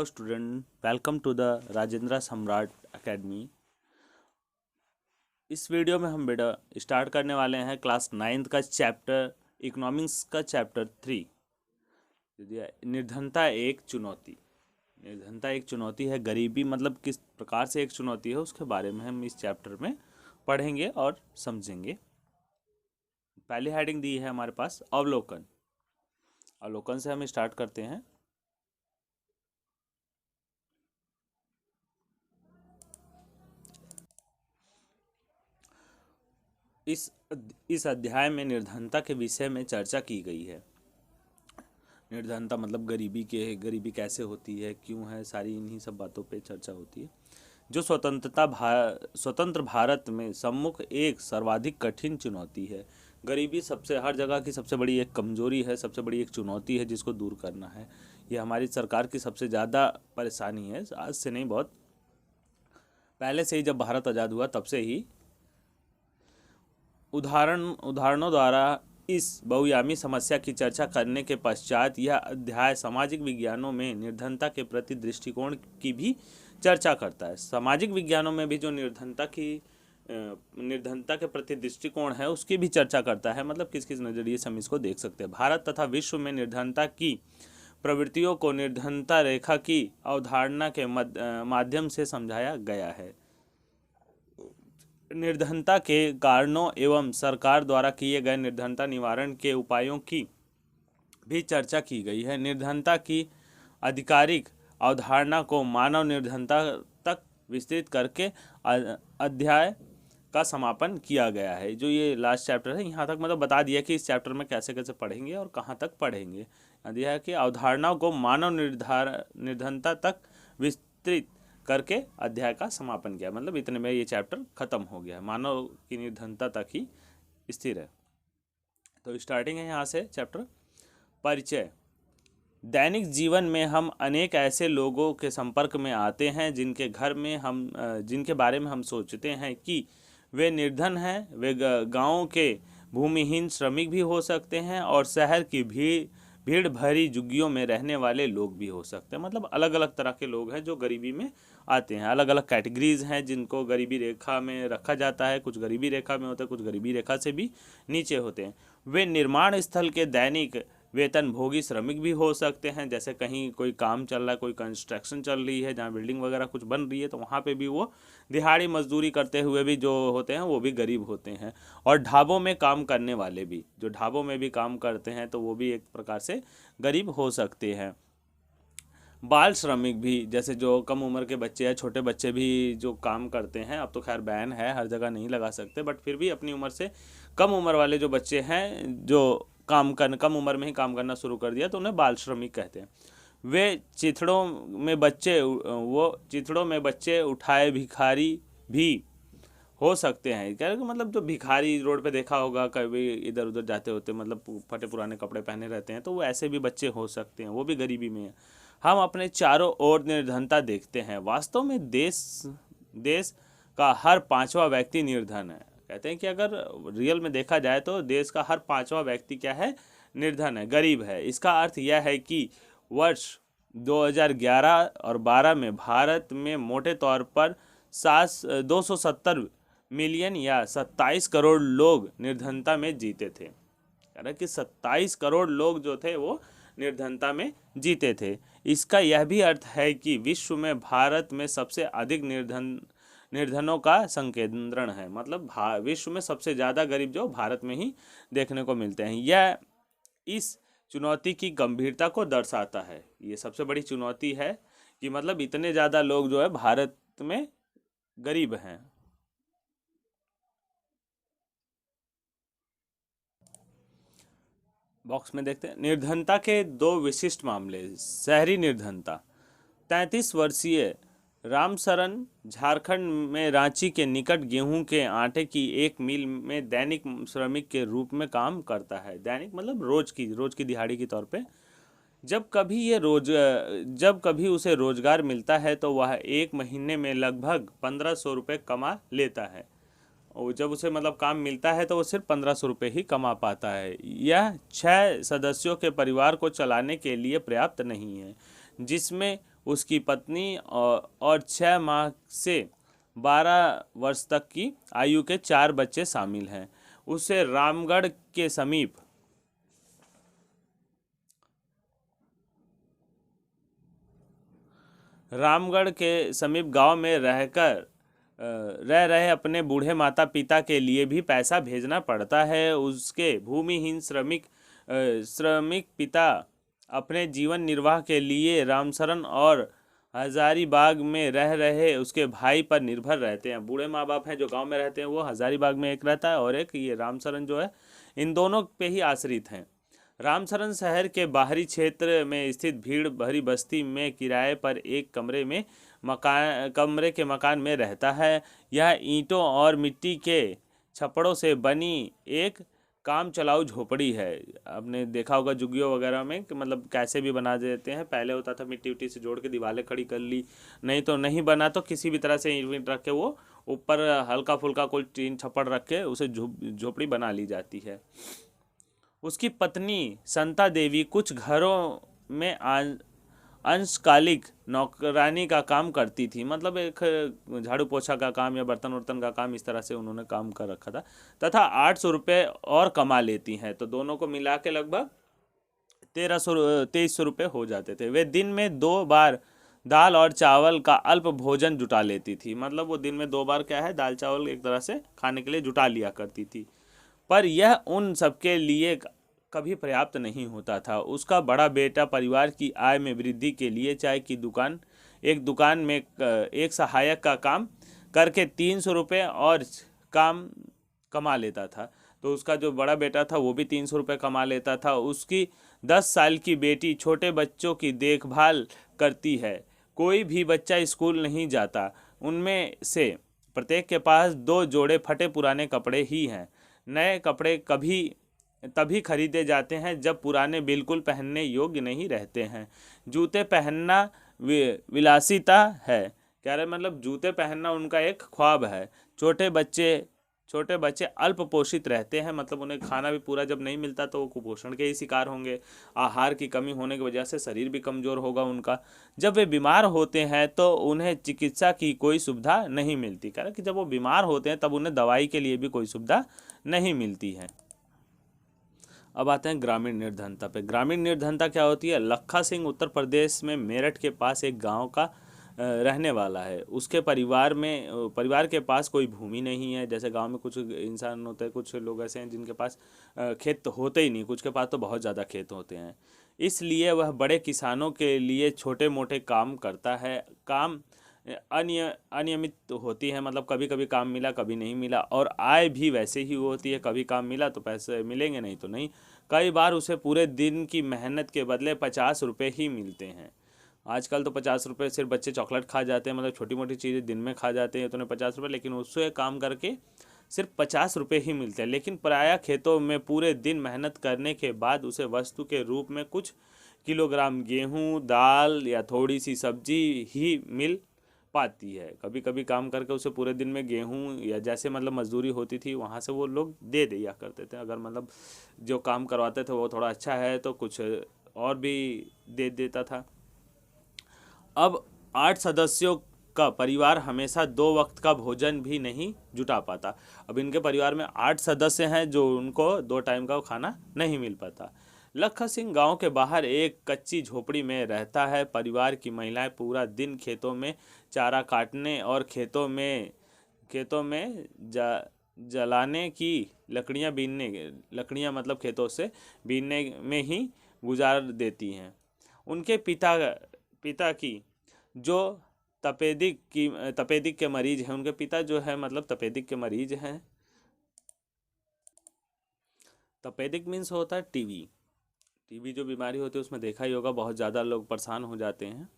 Hello student, welcome to the Rajendra Samrat academy. इस video में हम बेटा स्टार्ट करने वाले हैं क्लास 9th का चैप्टर इकोनॉमिक्स का चैप्टर 3। निर्धनता एक चुनौती। निर्धनता एक चुनौती है। गरीबी मतलब किस प्रकार से एक चुनौती है उसके बारे में हम इस चैप्टर में पढ़ेंगे और समझेंगे। पहली हेडिंग दी है हमारे पास अवलोकन। अवलोकन से हम स्टार्ट करते हैं। इस अध्याय में निर्धनता के विषय में चर्चा की गई है। निर्धनता मतलब गरीबी कैसे होती है, क्यों है, सारी इन्हीं सब बातों पे चर्चा होती है। जो स्वतंत्र भारत में सम्मुख एक सर्वाधिक कठिन चुनौती है। गरीबी सबसे हर जगह की सबसे बड़ी एक कमजोरी है, सबसे बड़ी एक चुनौती है जिसको दूर करना है। ये हमारी सरकार की सबसे ज़्यादा परेशानी है। आज से नहीं, बहुत पहले से ही, जब भारत आज़ाद हुआ तब से ही उदाहरणों द्वारा इस बहुआयामी समस्या की चर्चा करने के पश्चात यह अध्याय सामाजिक विज्ञानों में निर्धनता के प्रति दृष्टिकोण की भी चर्चा करता है। सामाजिक विज्ञानों में भी जो निर्धनता के प्रति दृष्टिकोण है उसकी भी चर्चा करता है। मतलब किस किस नज़रिए से हम इसको देख सकते हैं। भारत तथा विश्व में निर्धनता की प्रवृत्तियों को निर्धनता रेखा की अवधारणा के माध्यम से समझाया गया है। निर्धनता के कारणों एवं सरकार द्वारा किए गए निर्धनता निवारण के उपायों की भी चर्चा की गई है। निर्धनता की आधिकारिक अवधारणा को मानव निर्धनता तक विस्तृत करके अध्याय का समापन किया गया है। जो ये लास्ट चैप्टर है, यहाँ तक मतलब बता दिया कि इस चैप्टर में कैसे कैसे पढ़ेंगे और कहाँ तक पढ़ेंगे। अध्याय की अवधारणाओं को मानव निर्धनता तक विस्तृत करके अध्याय का समापन किया। मतलब इतने में ये चैप्टर खत्म हो गया है। मानव की निर्धनता तक ही स्थिर है। तो स्टार्टिंग है यहाँ से चैप्टर। परिचय। दैनिक जीवन में हम अनेक ऐसे लोगों के संपर्क में आते हैं जिनके बारे में हम सोचते हैं कि वे निर्धन हैं। वे गाँव के भूमिहीन श्रमिक भी हो सकते हैं और शहर की भीड़ भरी झुग्गियों में रहने वाले लोग भी हो सकते हैं। मतलब अलग अलग तरह के लोग हैं जो गरीबी में आते हैं। अलग अलग कैटेगरीज हैं जिनको गरीबी रेखा में रखा जाता है। कुछ गरीबी रेखा में होते हैं, कुछ गरीबी रेखा से भी नीचे होते हैं। वे निर्माण स्थल के दैनिक वेतन भोगी श्रमिक भी हो सकते हैं। जैसे कहीं कोई काम चल रहा है, कोई कंस्ट्रक्शन चल रही है, जहाँ बिल्डिंग वगैरह कुछ बन रही है, तो वहाँ पे भी वो दिहाड़ी मजदूरी करते हुए भी जो होते हैं वो भी गरीब होते हैं। और ढाबों में काम करने वाले भी, जो ढाबों में भी काम करते हैं, तो वो भी एक प्रकार से गरीब हो सकते हैं। बाल श्रमिक भी, जैसे जो कम उम्र के बच्चे हैं, छोटे बच्चे भी जो काम करते हैं। अब तो खैर बैन है, हर जगह नहीं लगा सकते, बट फिर भी अपनी उम्र से कम उम्र वाले जो बच्चे हैं जो कम उम्र में ही काम करना शुरू कर दिया, तो उन्हें बाल श्रमिक कहते हैं। वे चिथड़ों में बच्चे उठाए भिखारी भी हो सकते हैं। क्या मतलब जो भिखारी रोड पे देखा होगा, कभी इधर उधर जाते होते, मतलब फटे पुराने कपड़े पहने रहते हैं, तो वो ऐसे भी बच्चे हो सकते हैं, वो भी गरीबी में है। हम अपने चारों ओर निर्धनता देखते हैं। वास्तव में देश का हर 5वां व्यक्ति निर्धन है। कहते हैं कि अगर रियल में देखा जाए तो देश का हर 5वां व्यक्ति क्या है, निर्धन है, गरीब है। इसका अर्थ यह है कि वर्ष 2011 और 12 में भारत में मोटे तौर पर 270 मिलियन या 27 करोड़ लोग निर्धनता में जीते थे। कह रहा कि 27 करोड़ लोग जो थे वो निर्धनता में जीते थे। इसका यह भी अर्थ है कि विश्व में भारत में सबसे अधिक निर्धनों का संकेंद्रण है। मतलब विश्व में सबसे ज़्यादा गरीब जो भारत में ही देखने को मिलते हैं। यह इस चुनौती की गंभीरता को दर्शाता है। ये सबसे बड़ी चुनौती है कि मतलब इतने ज़्यादा लोग जो है भारत में गरीब हैं। बॉक्स में देखते हैं निर्धनता के 2 विशिष्ट मामले। शहरी निर्धनता। 33 वर्षीय रामशरण झारखंड में रांची के निकट गेहूं के आटे की एक मिल में दैनिक श्रमिक के रूप में काम करता है। दैनिक मतलब रोज की दिहाड़ी के तौर पे। जब कभी उसे रोजगार मिलता है तो वह एक महीने में लगभग 1500 रुपये कमा लेता है। और जब उसे मतलब काम मिलता है तो वो सिर्फ 1500 रुपये ही कमा पाता है। यह 6 सदस्यों के परिवार को चलाने के लिए पर्याप्त नहीं है, जिसमें उसकी पत्नी और 6 माह से 12 वर्ष तक की आयु के 4 बच्चे शामिल हैं। उसे रामगढ़ के समीप गांव में रह रहे अपने बूढ़े माता पिता के लिए भी पैसा भेजना पड़ता है। उसके भूमिहीन श्रमिक पिता अपने जीवन निर्वाह के लिए रामशरण और हजारीबाग में रह रहे उसके भाई पर निर्भर रहते हैं। बूढ़े माँ बाप हैं जो गांव में रहते हैं, वो हजारीबाग में एक रहता है और एक ये रामशरण जो है, इन दोनों पे ही आश्रित हैं। रामशरण शहर के बाहरी क्षेत्र में स्थित भीड़ भरी बस्ती में किराए पर एक कमरे के मकान में रहता है। यह ईंटों और मिट्टी के छप्पड़ों से बनी एक काम चलाऊ झोपड़ी है। आपने देखा होगा झुग्गियों वगैरह में कि मतलब कैसे भी बना देते हैं। पहले होता था मिट्टी उट्टी से जोड़ के दीवारें खड़ी कर ली, नहीं तो नहीं बना तो किसी भी तरह से ईंट वींट रख के वो ऊपर हल्का फुल्का कोई टीन छप्पड़ रख के उसे झोपड़ी बना ली जाती है। उसकी पत्नी संता देवी कुछ घरों में अंशकालिक नौकरानी का काम करती थी, मतलब एक झाड़ू पोछा का काम या बर्तन वर्तन का काम, इस तरह से उन्होंने काम कर रखा था, तथा 800 रुपये और कमा लेती हैं। तो दोनों को मिला के लगभग 2300 रुपये हो जाते थे। वे दिन में 2 बार दाल और चावल का अल्प भोजन जुटा लेती थी, मतलब वो दिन में 2 बार क्या है, दाल चावल एक तरह से खाने के लिए जुटा लिया करती थी। पर यह उन सबके लिए कभी पर्याप्त नहीं होता था। उसका बड़ा बेटा परिवार की आय में वृद्धि के लिए चाय की दुकान में एक सहायक का काम करके 300 रुपये और काम कमा लेता था। तो उसका जो बड़ा बेटा था वो भी 300 रुपये कमा लेता था। उसकी 10 साल की बेटी छोटे बच्चों की देखभाल करती है। कोई भी बच्चा स्कूल नहीं जाता। उनमें से प्रत्येक के पास 2 जोड़े फटे पुराने कपड़े ही हैं। नए कपड़े तभी खरीदे जाते हैं जब पुराने बिल्कुल पहनने योग्य नहीं रहते हैं। जूते पहनना विलासिता है, कह रहे मतलब जूते पहनना उनका एक ख्वाब है। छोटे बच्चे अल्प पोषित रहते हैं, मतलब उन्हें खाना भी पूरा जब नहीं मिलता तो वो कुपोषण के ही शिकार होंगे। आहार की कमी होने की वजह से शरीर भी कमज़ोर होगा उनका। जब वे बीमार होते हैं तो उन्हें चिकित्सा की कोई सुविधा नहीं मिलती। कह रहे कि जब वो बीमार होते हैं तब उन्हें दवाई के लिए भी कोई सुविधा नहीं मिलती है। अब आते हैं ग्रामीण निर्धनता पे। ग्रामीण निर्धनता क्या होती है? लखा सिंह उत्तर प्रदेश में मेरठ के पास एक गांव का रहने वाला है। उसके परिवार के पास कोई भूमि नहीं है। जैसे गांव में कुछ इंसान होते हैं, कुछ लोग ऐसे हैं जिनके पास खेत तो होते ही नहीं, कुछ के पास तो बहुत ज़्यादा खेत होते हैं। इसलिए वह बड़े किसानों के लिए छोटे मोटे काम करता है। काम अनियमित होती है, मतलब कभी कभी काम मिला कभी नहीं मिला, और आय भी वैसे ही होती है, कभी काम मिला तो पैसे मिलेंगे, नहीं तो नहीं। कई बार उसे पूरे दिन की मेहनत के बदले 50 रुपये ही मिलते हैं। आजकल तो 50 रुपये सिर्फ बच्चे चॉकलेट खा जाते हैं, मतलब छोटी मोटी चीज़ें दिन में खा जाते हैं तो उन्हें 50 रुपये, लेकिन उससे काम करके सिर्फ 50 रुपये ही मिलते हैं। लेकिन प्रायः खेतों में पूरे दिन मेहनत करने के बाद उसे वस्तु के रूप में कुछ किलोग्राम गेहूँ, दाल या थोड़ी सी सब्जी ही मिल पाती है। कभी कभी काम करके उसे पूरे दिन में गेहूं या जैसे मतलब मजदूरी होती थी वहाँ से वो लोग दे दिया करते थे। अगर मतलब जो काम करवाते थे वो थोड़ा अच्छा है तो कुछ और भी दे देता था। अब 8 सदस्यों का परिवार हमेशा 2 वक्त का भोजन भी नहीं जुटा पाता। अब इनके परिवार में 8 सदस्य हैं जो उनको 2 टाइम का खाना नहीं मिल पाता। लखा सिंह गांव के बाहर एक कच्ची झोपड़ी में रहता है। परिवार की महिलाएं पूरा दिन खेतों में चारा काटने और खेतों में जलाने की लकड़ियां मतलब खेतों से बीनने में ही गुजार देती हैं। उनके पिता की जो तपेदिक के मरीज हैं, उनके पिता जो है मतलब तपेदिक के मरीज हैं। तपेदिक मीन्स होता है टीबी जो बीमारी होती है उसमें देखा ही होगा, बहुत ज़्यादा लोग परेशान हो जाते हैं।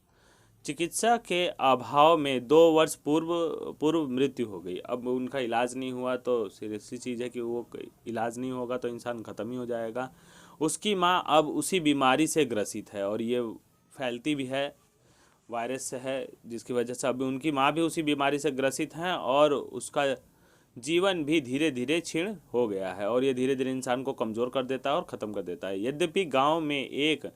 चिकित्सा के अभाव में 2 वर्ष पूर्व मृत्यु हो गई। अब उनका इलाज नहीं हुआ तो सीरियस सी चीज़ है कि वो इलाज नहीं होगा तो इंसान ख़त्म ही हो जाएगा। उसकी माँ अब उसी बीमारी से ग्रसित है और ये फैलती भी है, वायरस से है, जिसकी वजह से अभी उनकी माँ भी उसी बीमारी से ग्रसित हैं और उसका जीवन भी धीरे धीरे क्षीण हो गया है और ये धीरे धीरे इंसान को कमज़ोर कर देता है और ख़त्म कर देता है। यद्यपि गांव में एक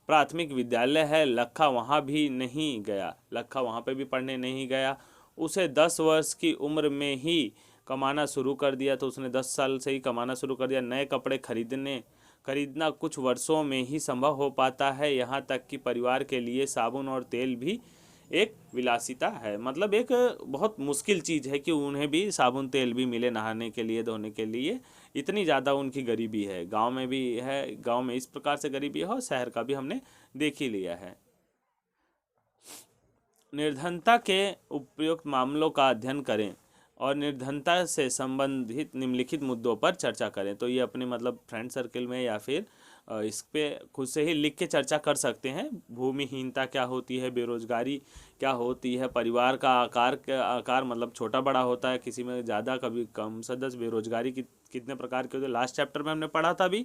प्राथमिक विद्यालय है लखा, वहाँ भी नहीं गया, लखा वहाँ पे भी पढ़ने नहीं गया। उसे 10 वर्ष की उम्र में ही कमाना शुरू कर दिया, तो उसने 10 साल से ही कमाना शुरू कर दिया। नए कपड़े खरीदना कुछ वर्षों में ही संभव हो पाता है, यहाँ तक कि परिवार के लिए साबुन और तेल भी एक विलासिता है। मतलब एक बहुत मुश्किल चीज़ है कि उन्हें भी साबुन तेल भी मिले नहाने के लिए, धोने के लिए। इतनी ज़्यादा उनकी गरीबी है। गांव में भी है, गांव में इस प्रकार से गरीबी है, और शहर का भी हमने देख ही लिया है। निर्धनता के उपयुक्त मामलों का अध्ययन करें और निर्धनता से संबंधित निम्नलिखित मुद्दों पर चर्चा करें। तो ये अपने मतलब फ्रेंड सर्कल में या फिर इस पे खुद से ही लिख के चर्चा कर सकते हैं। भूमिहीनता क्या होती है, बेरोजगारी क्या होती है, परिवार का आकार मतलब छोटा बड़ा होता है, किसी में ज़्यादा कभी कम सदस्य, बेरोजगारी कितने प्रकार की होती है, लास्ट चैप्टर में हमने पढ़ा था भी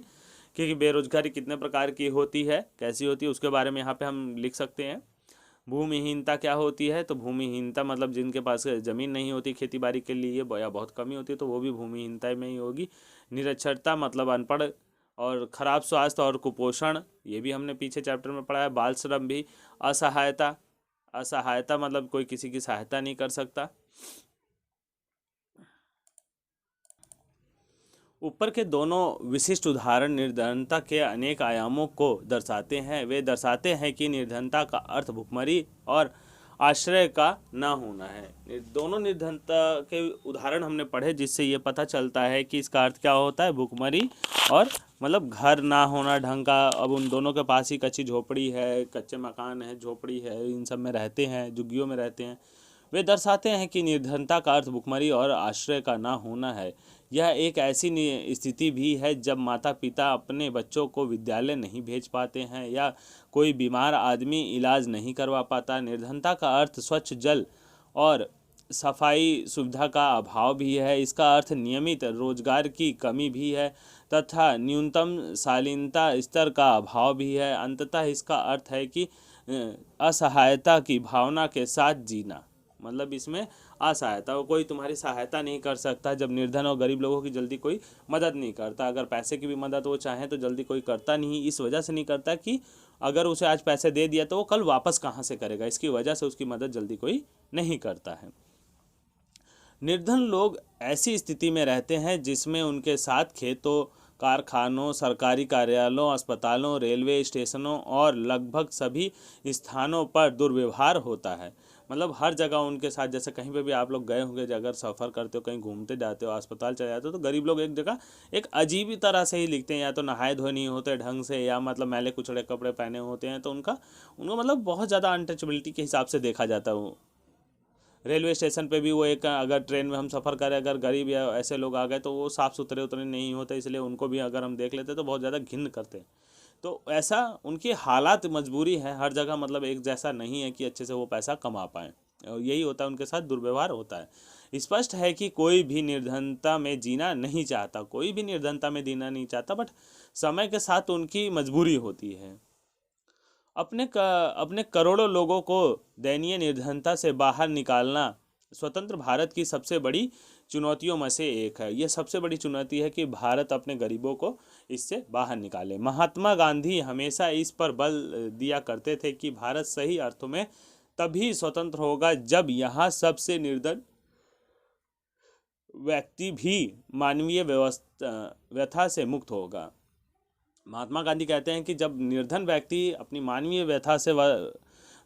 कि बेरोजगारी कितने प्रकार की होती है, कैसी होती है, उसके बारे में यहाँ पे हम लिख सकते हैं। भूमिहीनता क्या होती है, तो भूमिहीनता मतलब जिनके पास ज़मीन नहीं होती खेती बाड़ी के लिए या बहुत कमी होती है, तो वो भी भूमिहीनता में ही होगी। निरक्षरता मतलब अनपढ़ और ख़राब स्वास्थ्य और कुपोषण, ये भी हमने पीछे चैप्टर में पढ़ा है। बाल श्रम भी। असहायता मतलब कोई किसी की सहायता नहीं कर सकता। ऊपर के दोनों विशिष्ट उदाहरण निर्धनता के अनेक आयामों को दर्शाते हैं। वे दर्शाते हैं कि निर्धनता का अर्थ भुखमरी और आश्रय का ना होना है। दोनों निर्धनता के उदाहरण हमने पढ़े, जिससे ये पता चलता है कि इसका अर्थ क्या होता है, भुखमरी और मतलब घर ना होना ढंग का। अब उन दोनों के पास ही कच्ची झोपड़ी है, कच्चे मकान है, झोपड़ी है, इन सब में रहते हैं, झुग्गियों में रहते हैं। वे दर्शाते हैं कि निर्धनता का अर्थ भुखमरी और आश्रय का ना होना है। यह एक ऐसी स्थिति भी है जब माता पिता अपने बच्चों को विद्यालय नहीं भेज पाते हैं या कोई बीमार आदमी इलाज नहीं करवा पाता। निर्धनता का अर्थ स्वच्छ जल और सफाई सुविधा का अभाव भी है। इसका अर्थ नियमित रोजगार की कमी भी है तथा न्यूनतम शालीनता स्तर का अभाव भी है। अंततः इसका अर्थ है कि असहायता की भावना के साथ जीना। मतलब इसमें असहायता, कोई तुम्हारी सहायता नहीं कर सकता। जब निर्धन और गरीब लोगों की जल्दी कोई मदद नहीं करता, अगर पैसे की भी मदद वो चाहें तो जल्दी कोई करता नहीं। इस वजह से नहीं करता कि अगर उसे आज पैसे दे दिया तो वो कल वापस कहाँ से करेगा, इसकी वजह से उसकी मदद जल्दी कोई नहीं करता है। निर्धन लोग ऐसी स्थिति में रहते हैं जिसमें उनके साथ खेतों, कारखानों, सरकारी कार्यालयों, अस्पतालों, रेलवे स्टेशनों और लगभग सभी स्थानों पर दुर्व्यवहार होता है। मतलब हर जगह उनके साथ, जैसे कहीं पे भी आप लोग गए होंगे, अगर सफ़र करते हो, कहीं घूमते जाते हो, अस्पताल चले जाते हो, तो गरीब लोग एक जगह एक अजीब ही तरह से ही लिखते हैं। या तो नहाए धोए नहीं होते ढंग से, या मतलब मैले कुचड़े कपड़े पहने होते हैं, तो उनका मतलब बहुत ज़्यादा अनटचेबिलिटी के हिसाब से देखा जाता है। रेलवे स्टेशन पे भी वो एक, अगर ट्रेन में हम सफ़र करें, अगर गरीब या ऐसे लोग आ गए तो वो साफ़ सुथरे उतरे नहीं होते, इसलिए उनको भी अगर हम देख लेते तो बहुत ज़्यादा घिन करते हैं। तो ऐसा उनकी हालात, मजबूरी है, हर जगह मतलब एक जैसा नहीं है कि अच्छे से वो पैसा कमा पाएँ, और यही होता है, उनके साथ दुर्व्यवहार होता है। स्पष्ट है कि कोई भी निर्धनता में जीना नहीं चाहता, कोई भी निर्धनता में जीना नहीं चाहता, बट समय के साथ उनकी मजबूरी होती है। अपने करोड़ों लोगों को दयनीय निर्धनता से बाहर निकालना स्वतंत्र भारत की सबसे बड़ी चुनौतियों में से एक है। यह सबसे बड़ी चुनौती है कि भारत अपने गरीबों को इससे बाहर निकाले। महात्मा गांधी हमेशा इस पर बल दिया करते थे कि भारत सही अर्थों में तभी स्वतंत्र होगा जब यहाँ सबसे निर्धन व्यक्ति भी मानवीय व्यथा से मुक्त होगा। महात्मा गांधी कहते हैं कि जब निर्धन व्यक्ति अपनी मानवीय व्यथा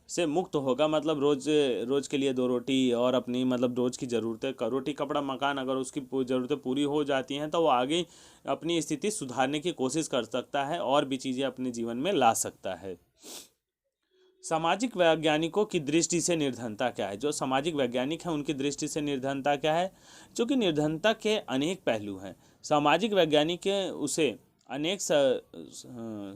से मुक्त होगा, मतलब रोज के लिए 2 रोटी और अपनी मतलब रोज की ज़रूरतें, रोटी कपड़ा मकान, अगर उसकी ज़रूरतें पूरी हो जाती हैं तो वो आगे अपनी स्थिति सुधारने की कोशिश कर सकता है और भी चीज़ें अपने जीवन में ला सकता है। सामाजिक वैज्ञानिकों की दृष्टि से निर्धनता क्या है? जो सामाजिक वैज्ञानिक हैं उनकी दृष्टि से निर्धनता क्या है? क्योंकि निर्धनता के अनेक पहलू हैं। सामाजिक वैज्ञानिक उसे अनेक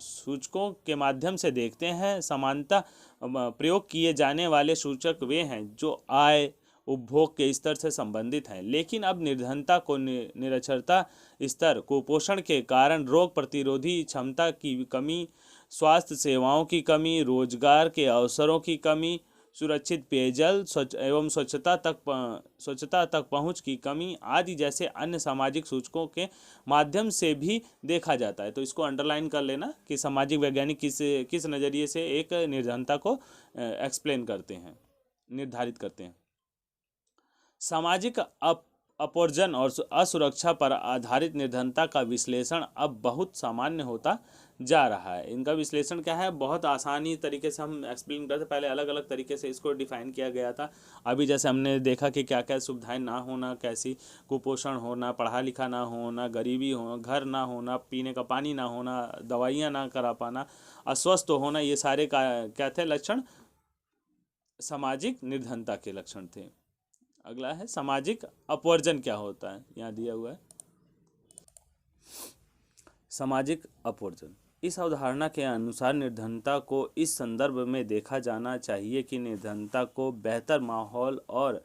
सूचकों के माध्यम से देखते हैं। समानता प्रयोग किए जाने वाले सूचक वे हैं जो आय, उपभोग के स्तर से संबंधित हैं। लेकिन अब निर्धनता को निरक्षरता स्तर, कुपोषण के कारण रोग प्रतिरोधी क्षमता की कमी, स्वास्थ्य सेवाओं की कमी, रोजगार के अवसरों की कमी, सुरक्षित पेयजल, स्वच्छता तक पहुंच की कमी आदि जैसे अन्य सामाजिक सूचकों के माध्यम से भी देखा जाता है। तो इसको अंडरलाइन कर लेना कि सामाजिक वैज्ञानिक किस किस नज़रिए से एक निर्धनता को एक्सप्लेन करते हैं, निर्धारित करते हैं। सामाजिक अपवर्जन और असुरक्षा पर आधारित निर्धनता का विश्लेषण अब बहुत सामान्य होता जा रहा है। इनका विश्लेषण क्या है, बहुत आसानी तरीके से हम एक्सप्लेन करते। पहले अलग अलग तरीके से इसको डिफाइन किया गया था। अभी जैसे हमने देखा कि क्या क्या सुविधाएं ना होना, कैसी कुपोषण होना, पढ़ा लिखा ना होना, गरीबी हो, घर ना होना, पीने का पानी ना होना, दवाइयाँ ना करा पाना, अस्वस्थ होना, ये सारे का क्या थे लक्षण, सामाजिक निर्धनता के लक्षण थे। अगला है सामाजिक अपवर्जन क्या होता है, यहाँ दिया हुआ है सामाजिक अपवर्जन। इस अवधारणा के अनुसार निर्धनता को इस संदर्भ में देखा जाना चाहिए कि निर्धनता को बेहतर माहौल और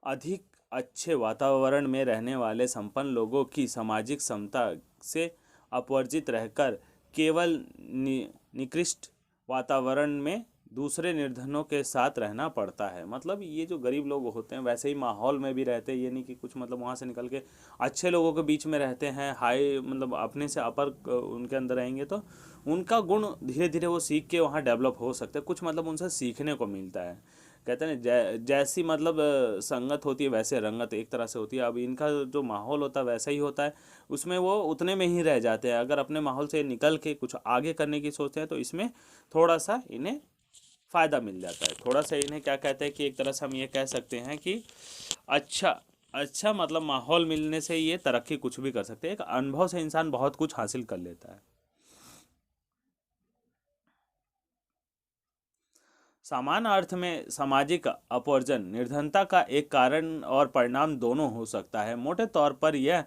अधिक अच्छे वातावरण में रहने वाले संपन्न लोगों की सामाजिक क्षमता से अपवर्जित रहकर केवल निकृष्ट वातावरण में दूसरे निर्धनों के साथ रहना पड़ता है। मतलब ये जो गरीब लोग होते हैं वैसे ही माहौल में भी रहते हैं, ये नहीं कि कुछ मतलब वहाँ से निकल के अच्छे लोगों के बीच में रहते हैं, हाई मतलब अपने से अपर उनके अंदर रहेंगे तो उनका गुण धीरे धीरे वो सीख के वहाँ डेवलप हो सकते हैं। कुछ मतलब उनसे सीखने को मिलता है। कहते हैं जैसी मतलब संगत होती है वैसे रंगत एक तरह से होती है। अब इनका जो माहौल होता है वैसा ही होता है, उसमें वो उतने में ही रह जाते हैं। अगर अपने माहौल से निकल के कुछ आगे करने की सोचते हैं तो इसमें थोड़ा सा इन्हें फ़ायदा मिल जाता है। थोड़ा सा इन्हें क्या कहते हैं कि एक तरह से हम ये कह सकते हैं कि अच्छा मतलब माहौल मिलने से ये तरक्की कुछ भी कर सकते हैं। एक अनुभव से इंसान बहुत कुछ हासिल कर लेता है। सामान्य अर्थ में सामाजिक अपवर्जन निर्धनता का एक कारण और परिणाम दोनों हो सकता है। मोटे तौर पर यह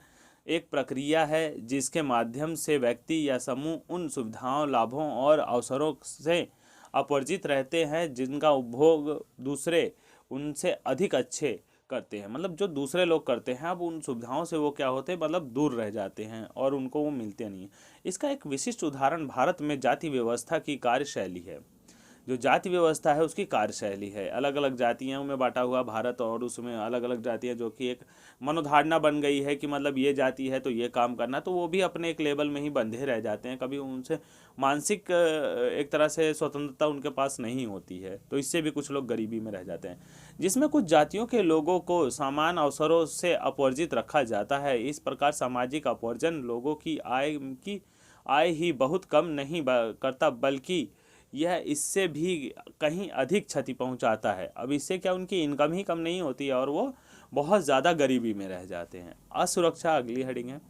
एक प्रक्रिया है जिसके माध्यम से व्यक्ति या समूह उन सुविधाओं, लाभों और अवसरों से अपवर्जित रहते हैं जिनका उपभोग दूसरे उनसे अधिक अच्छे करते हैं। मतलब जो दूसरे लोग करते हैं अब उन सुविधाओं से वो क्या होते हैं, मतलब दूर रह जाते हैं और उनको वो मिलते नहीं हैं। इसका एक विशिष्ट उदाहरण भारत में जाति व्यवस्था की कार्यशैली है। जो जाति व्यवस्था है उसकी कार्यशैली है। अलग अलग जातियों में बांटा हुआ भारत और उसमें अलग अलग जातियाँ जो कि एक मनोधारणा बन गई है कि मतलब ये जाति है तो ये काम करना, तो वो भी अपने एक लेवल में ही बंधे रह जाते हैं। कभी उनसे मानसिक एक तरह से स्वतंत्रता उनके पास नहीं होती है, तो इससे भी कुछ लोग गरीबी में रह जाते हैं। जिसमें कुछ जातियों के लोगों को समान अवसरों से अपवर्जित रखा जाता है। इस प्रकार सामाजिक अपवर्जन लोगों की आय ही बहुत कम नहीं करता, बल्कि यह इससे भी कहीं अधिक क्षति पहुंचाता है। अब इससे क्या, उनकी इनकम ही कम नहीं होती है और वो बहुत ज़्यादा गरीबी में रह जाते हैं। असुरक्षा अगली हेडिंग है।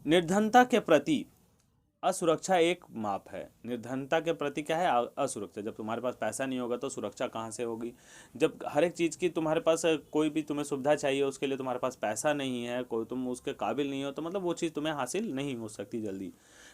निर्धनता के प्रति असुरक्षा एक माप है। निर्धनता के प्रति क्या है, असुरक्षा। जब तुम्हारे पास पैसा नहीं होगा तो सुरक्षा कहाँ से होगी। जब हर एक चीज़ की तुम्हारे पास कोई भी तुम्हें सुविधा चाहिए उसके लिए तुम्हारे पास पैसा नहीं है, कोई तुम उसके काबिल नहीं हो, तो मतलब वो चीज़ तुम्हें हासिल नहीं हो सकती जल्दी।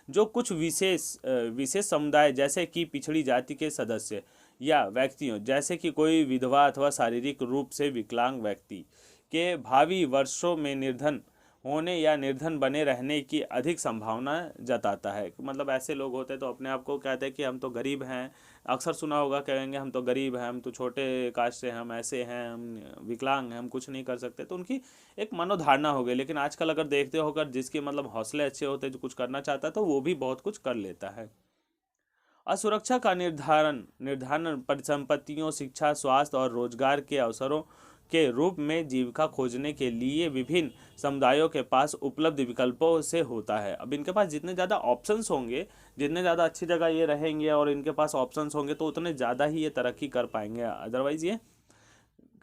जो कुछ विशेष समुदाय जैसे कि पिछड़ी जाति के सदस्य या व्यक्तियों, जैसे कि कोई विधवा अथवा शारीरिक रूप से विकलांग व्यक्ति के भावी वर्षों में निर्धन होने या निर्धन बने रहने की अधिक संभावना जताता है। मतलब ऐसे लोग होते हैं तो अपने आप को कहते हैं कि हम तो गरीब हैं। अक्सर सुना होगा, कहेंगे हम तो गरीब हैं, हम तो छोटे कास्ट से, हम ऐसे हैं, हम विकलांग हैं, हम कुछ नहीं कर सकते। तो उनकी एक मनोधारणा हो गई। लेकिन आजकल अगर देखते होकर जिसके मतलब हौसले अच्छे होते हैं, जो कुछ करना चाहता है तो वो भी बहुत कुछ कर लेता है। असुरक्षा का निर्धारण परिसंपत्तियों, शिक्षा, स्वास्थ्य और रोजगार के अवसरों के रूप में जीविका खोजने के लिए विभिन्न समुदायों के पास उपलब्ध विकल्पों से होता है। अब इनके पास जितने ज़्यादा ऑप्शंस होंगे, जितने ज़्यादा अच्छी जगह ये रहेंगे और इनके पास ऑप्शंस होंगे तो उतने ज़्यादा ही ये तरक्की कर पाएंगे। अदरवाइज़ ये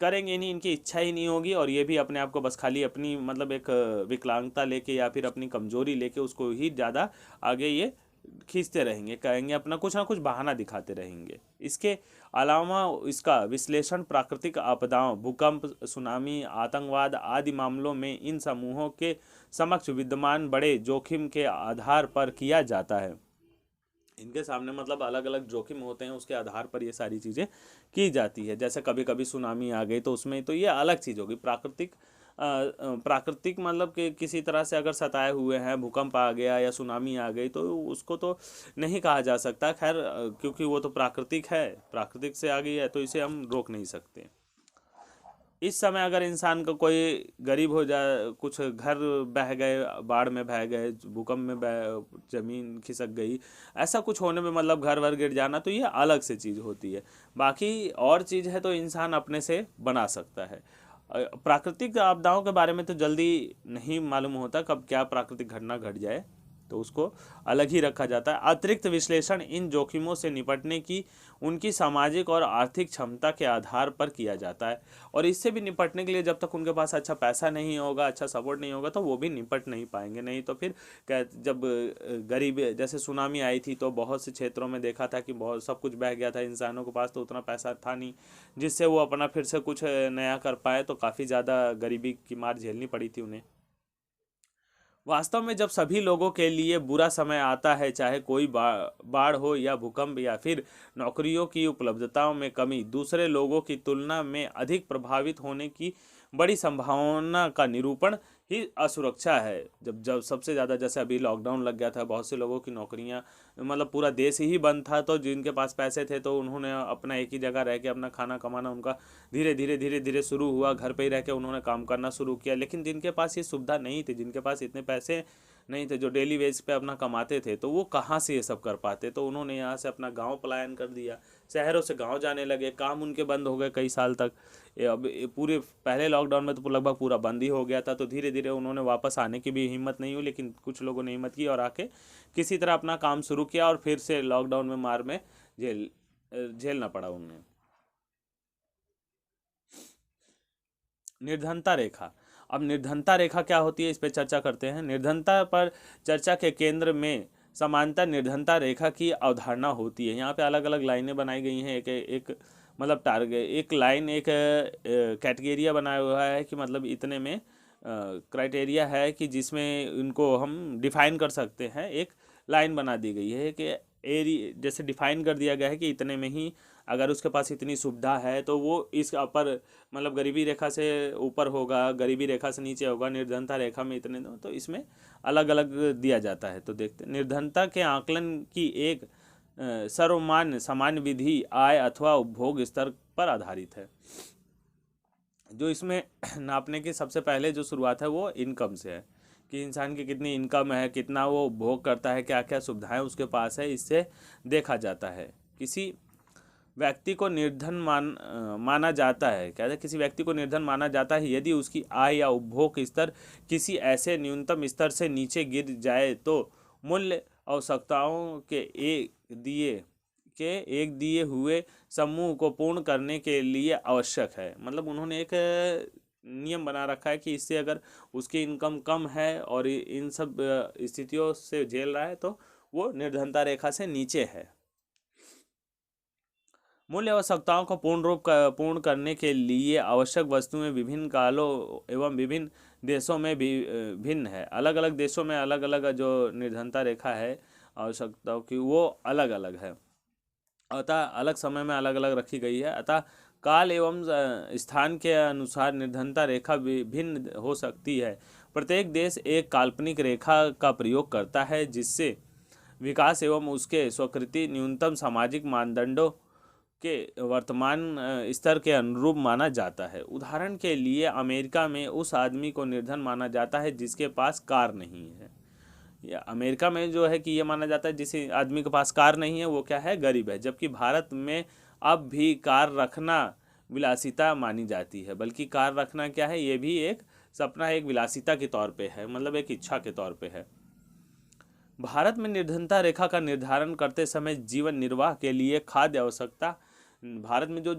करेंगे नहीं, इनकी इच्छा ही नहीं होगी और ये भी अपने आप को बस खाली अपनी मतलब एक विकलांगता लेके या फिर अपनी कमजोरी लेके उसको ही ज़्यादा आगे ये खींचते रहेंगे, कहेंगे अपना कुछ ना कुछ बहाना दिखाते रहेंगे। इसके अलावा इसका विश्लेषण प्राकृतिक आपदाओं, भूकंप, सुनामी, आतंकवाद आदि मामलों में इन समूहों के समक्ष विद्यमान बड़े जोखिम के आधार पर किया जाता है। इनके सामने मतलब अलग अलग जोखिम होते हैं, उसके आधार पर ये सारी चीज़ें की जाती है। जैसे कभी कभी सुनामी आ गई तो उसमें तो ये अलग चीज़ होगी। प्राकृतिक प्राकृतिक मतलब कि किसी तरह से अगर सताए हुए हैं, भूकंप आ गया या सुनामी आ गई, तो उसको तो नहीं कहा जा सकता। खैर क्योंकि वो तो प्राकृतिक है, प्राकृतिक से आ गई है, तो इसे हम रोक नहीं सकते। इस समय अगर इंसान का कोई गरीब हो जाए, कुछ घर बह गए, बाढ़ में बह गए, भूकंप में जमीन खिसक गई, ऐसा कुछ होने में मतलब घर वर गिर जाना, तो ये अलग से चीज़ होती है। बाकी और चीज़ है तो इंसान अपने से बना सकता है। प्राकृतिक आपदाओं के बारे में तो जल्दी नहीं मालूम होता कब क्या प्राकृतिक घटना घट जाए, तो उसको अलग ही रखा जाता है। अतिरिक्त विश्लेषण इन जोखिमों से निपटने की उनकी सामाजिक और आर्थिक क्षमता के आधार पर किया जाता है। और इससे भी निपटने के लिए जब तक उनके पास अच्छा पैसा नहीं होगा, अच्छा सपोर्ट नहीं होगा, तो वो भी निपट नहीं पाएंगे। नहीं तो फिर जब गरीब जैसे सुनामी आई थी, तो बहुत से क्षेत्रों में देखा था कि बहुत सब कुछ बह गया था, इंसानों के पास तो उतना पैसा था नहीं जिससे वो अपना फिर से कुछ नया कर पाए, तो काफ़ी ज़्यादा गरीबी की मार झेलनी पड़ी थी उन्हें। वास्तव में जब सभी लोगों के लिए बुरा समय आता है, चाहे कोई बाढ़ हो या भूकंप या फिर नौकरियों की उपलब्धताओं में कमी, दूसरे लोगों की तुलना में अधिक प्रभावित होने की बड़ी संभावना का निरूपण ही असुरक्षा है। जब जब सबसे ज़्यादा, जैसे अभी लॉकडाउन लग गया था, बहुत से लोगों की नौकरियां, मतलब पूरा देश ही बंद था, तो जिनके पास पैसे थे तो उन्होंने अपना एक ही जगह रह के अपना खाना कमाना उनका धीरे धीरे शुरू हुआ। घर पे ही रह के उन्होंने काम करना शुरू किया। लेकिन जिनके पास ये सुविधा नहीं थी, जिनके पास इतने पैसे नहीं थे, जो डेली वेज पे अपना कमाते थे, तो वो कहाँ से ये सब कर पाते। तो उन्होंने यहाँ से अपना गांव पलायन कर दिया, शहरों से गांव जाने लगे, काम उनके बंद हो गए कई साल तक। अब पूरे पहले लॉकडाउन में तो लगभग पूरा बंद ही हो गया था, तो धीरे धीरे उन्होंने वापस आने की भी हिम्मत नहीं हुई, लेकिन कुछ लोगों ने हिम्मत की और आके किसी तरह अपना काम शुरू किया, और फिर से लॉकडाउन में मार में झेलना पड़ा उन्हें। निर्धनता रेखा। अब निर्धनता रेखा क्या होती है, इस पर चर्चा करते हैं। निर्धनता पर चर्चा के केंद्र में समानता निर्धनता रेखा की अवधारणा होती है। यहाँ पे अलग अलग लाइनें बनाई गई हैं। एक एक मतलब टारगेट, एक लाइन, एक कैटेगरिया बनाया हुआ है कि मतलब इतने में क्राइटेरिया है कि जिसमें इनको हम डिफाइन कर सकते हैं। एक लाइन बना दी गई है कि एरिया जैसे डिफाइन कर दिया गया है कि इतने में ही अगर उसके पास इतनी सुविधा है तो वो इस अपर मतलब गरीबी रेखा से ऊपर होगा, गरीबी रेखा से नीचे होगा, निर्धनता रेखा में इतने दो, तो इसमें अलग अलग दिया जाता है। तो देखते हैं, निर्धनता के आकलन की एक सर्वमान्य सामान्य विधि आय अथवा उपभोग स्तर पर आधारित है। जो इसमें नापने की सबसे पहले जो शुरुआत है वो इनकम से है, कि इंसान की कितनी इनकम है, कितना वो उपभोग करता है, क्या क्या सुविधाएं उसके पास है, इससे देखा जाता है। किसी व्यक्ति को निर्धन माना जाता है, कहते हैं किसी व्यक्ति को निर्धन माना जाता है यदि उसकी आय या उपभोग स्तर किसी ऐसे न्यूनतम स्तर से नीचे गिर जाए तो मूल्य आवश्यकताओं के एक दिए हुए समूह को पूर्ण करने के लिए आवश्यक है। मतलब उन्होंने एक नियम बना रखा है कि इससे अगर उसकी इनकम कम है और इन सब स्थितियों से झेल रहा है तो वो निर्धनता रेखा से नीचे है। मूल्य आवश्यकताओं को पूर्ण करने के लिए आवश्यक वस्तुएं विभिन्न कालों एवं विभिन्न देशों में भी भिन्न है। अलग अलग देशों में अलग अलग जो निर्धनता रेखा है आवश्यकताओं की, वो अलग अलग है, अतः अलग समय में अलग अलग रखी गई है। अतः काल एवं स्थान के अनुसार निर्धनता रेखा भिन्न हो सकती है। प्रत्येक देश एक काल्पनिक रेखा का प्रयोग करता है जिससे विकास एवं उसके स्वीकृति न्यूनतम सामाजिक मानदंडों के वर्तमान स्तर के अनुरूप माना जाता है। उदाहरण के लिए अमेरिका में उस आदमी को निर्धन माना जाता है जिसके पास कार नहीं है। या अमेरिका में जो है कि ये माना जाता है जिस आदमी के पास कार नहीं है वो क्या है, गरीब है। जबकि भारत में अब भी कार रखना विलासिता मानी जाती है। बल्कि कार रखना क्या है, ये भी एक सपना, एक विलासिता के तौर पे है, मतलब एक इच्छा के तौर पे है। भारत में निर्धनता रेखा का निर्धारण करते समय जीवन निर्वाह के लिए खाद्य आवश्यकता, भारत में जो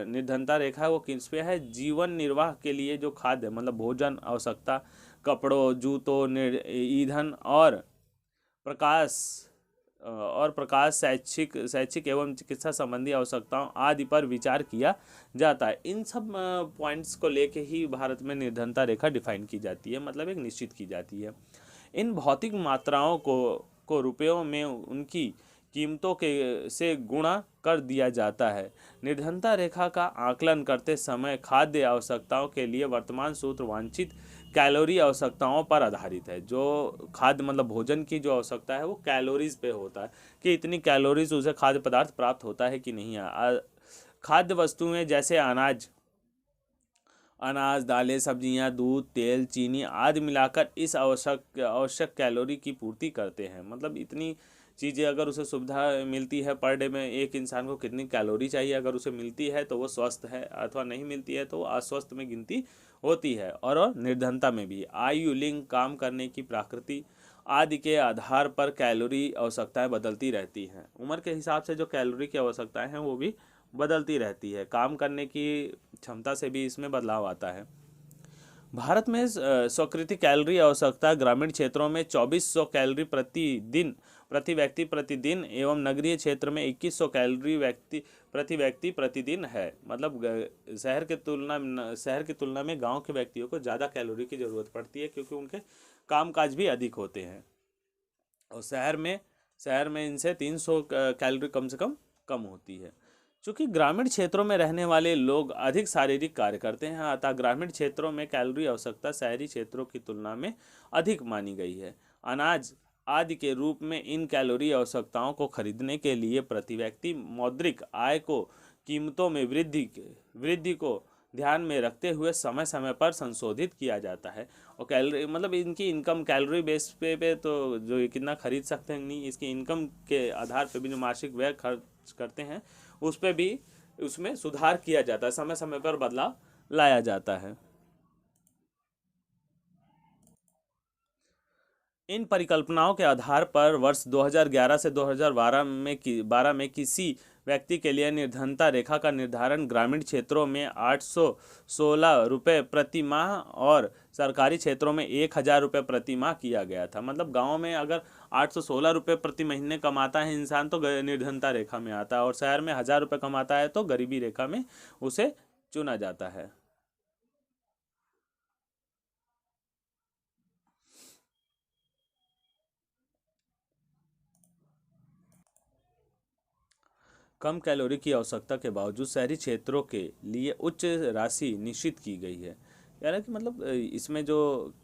निर्धनता रेखा है वो किस पे है, जीवन निर्वाह के लिए जो खाद्य मतलब भोजन आवश्यकता, कपड़ों, जूतों, ईंधन प्रकाश शैक्षिक एवं चिकित्सा संबंधी आवश्यकताओं आदि पर विचार किया जाता है। इन सब पॉइंट्स को लेके ही भारत में निर्धनता रेखा डिफाइन की जाती है, मतलब एक निश्चित की जाती है। इन भौतिक मात्राओं को रुपयों में उनकी कीमतों के से गुणा कर दिया जाता है। निर्धनता रेखा का आकलन करते समय खाद्य आवश्यकताओं के लिए वर्तमान सूत्र वांछित कैलोरी आवश्यकताओं पर आधारित है। जो खाद्य मतलब भोजन की जो आवश्यकता है वो कैलोरीज पे होता है कि इतनी कैलोरीज उसे खाद्य पदार्थ प्राप्त होता है कि नहीं। खाद्य वस्तुएं जैसे अनाज, दालें, सब्जियां, दूध, तेल, चीनी आदि मिलाकर इस आवश्यक कैलोरी की पूर्ति करते हैं। मतलब इतनी चीज़ें अगर उसे सुविधा मिलती है पर डे में, एक इंसान को कितनी कैलोरी चाहिए, अगर उसे मिलती है तो वो स्वस्थ है, अथवा नहीं मिलती है तो वो अस्वस्थ में गिनती होती है। और निर्धनता में भी आयु, लिंग, काम करने की प्रकृति आदि के आधार पर कैलोरी आवश्यकताएं बदलती रहती हैं। उम्र के हिसाब से जो कैलोरी की आवश्यकताएं हैं वो भी बदलती रहती है। काम करने की क्षमता से भी इसमें बदलाव आता है। भारत में स्वीकृत कैलोरी आवश्यकता ग्रामीण क्षेत्रों में 2400 कैलोरी प्रति व्यक्ति प्रतिदिन एवं नगरीय क्षेत्र में 2100 कैलोरी प्रति व्यक्ति प्रतिदिन है। मतलब शहर की तुलना में गांव के व्यक्तियों को ज़्यादा कैलोरी की ज़रूरत पड़ती है, क्योंकि उनके कामकाज भी अधिक होते हैं। और शहर में इनसे 300 कैलोरी कम से कम होती है। चूँकि ग्रामीण क्षेत्रों में रहने वाले लोग अधिक शारीरिक कार्य करते हैं, अतः ग्रामीण क्षेत्रों में कैलोरी आवश्यकता शहरी क्षेत्रों की तुलना में अधिक मानी गई है। अनाज आदि के रूप में इन कैलोरी आवश्यकताओं को खरीदने के लिए प्रति व्यक्ति मौद्रिक आय को कीमतों में वृद्धि को ध्यान में रखते हुए समय समय पर संशोधित किया जाता है। और कैलोरी मतलब इनकी इनकम कैलोरी बेस पे तो जो ये कितना खरीद सकते हैं नहीं, इसकी इनकम के आधार पे भी जो मासिक व्यय खर्च करते हैं उस पे भी उसमें सुधार किया जाता है, समय समय पर बदलाव लाया जाता है। इन परिकल्पनाओं के आधार पर वर्ष 2011 से 2012 में किसी व्यक्ति के लिए निर्धनता रेखा का निर्धारण ग्रामीण क्षेत्रों में 816 रुपये प्रति माह और सरकारी क्षेत्रों में 1000 रुपये प्रति माह किया गया था। मतलब गांव में अगर 816 रुपये प्रति महीने कमाता है इंसान तो निर्धनता रेखा में आता है, और शहर में 1000 रुपये कमाता है तो गरीबी रेखा में उसे चुना जाता है। कम कैलोरी की आवश्यकता के बावजूद शहरी क्षेत्रों के लिए उच्च राशि निश्चित की गई है। यानी कि मतलब इसमें जो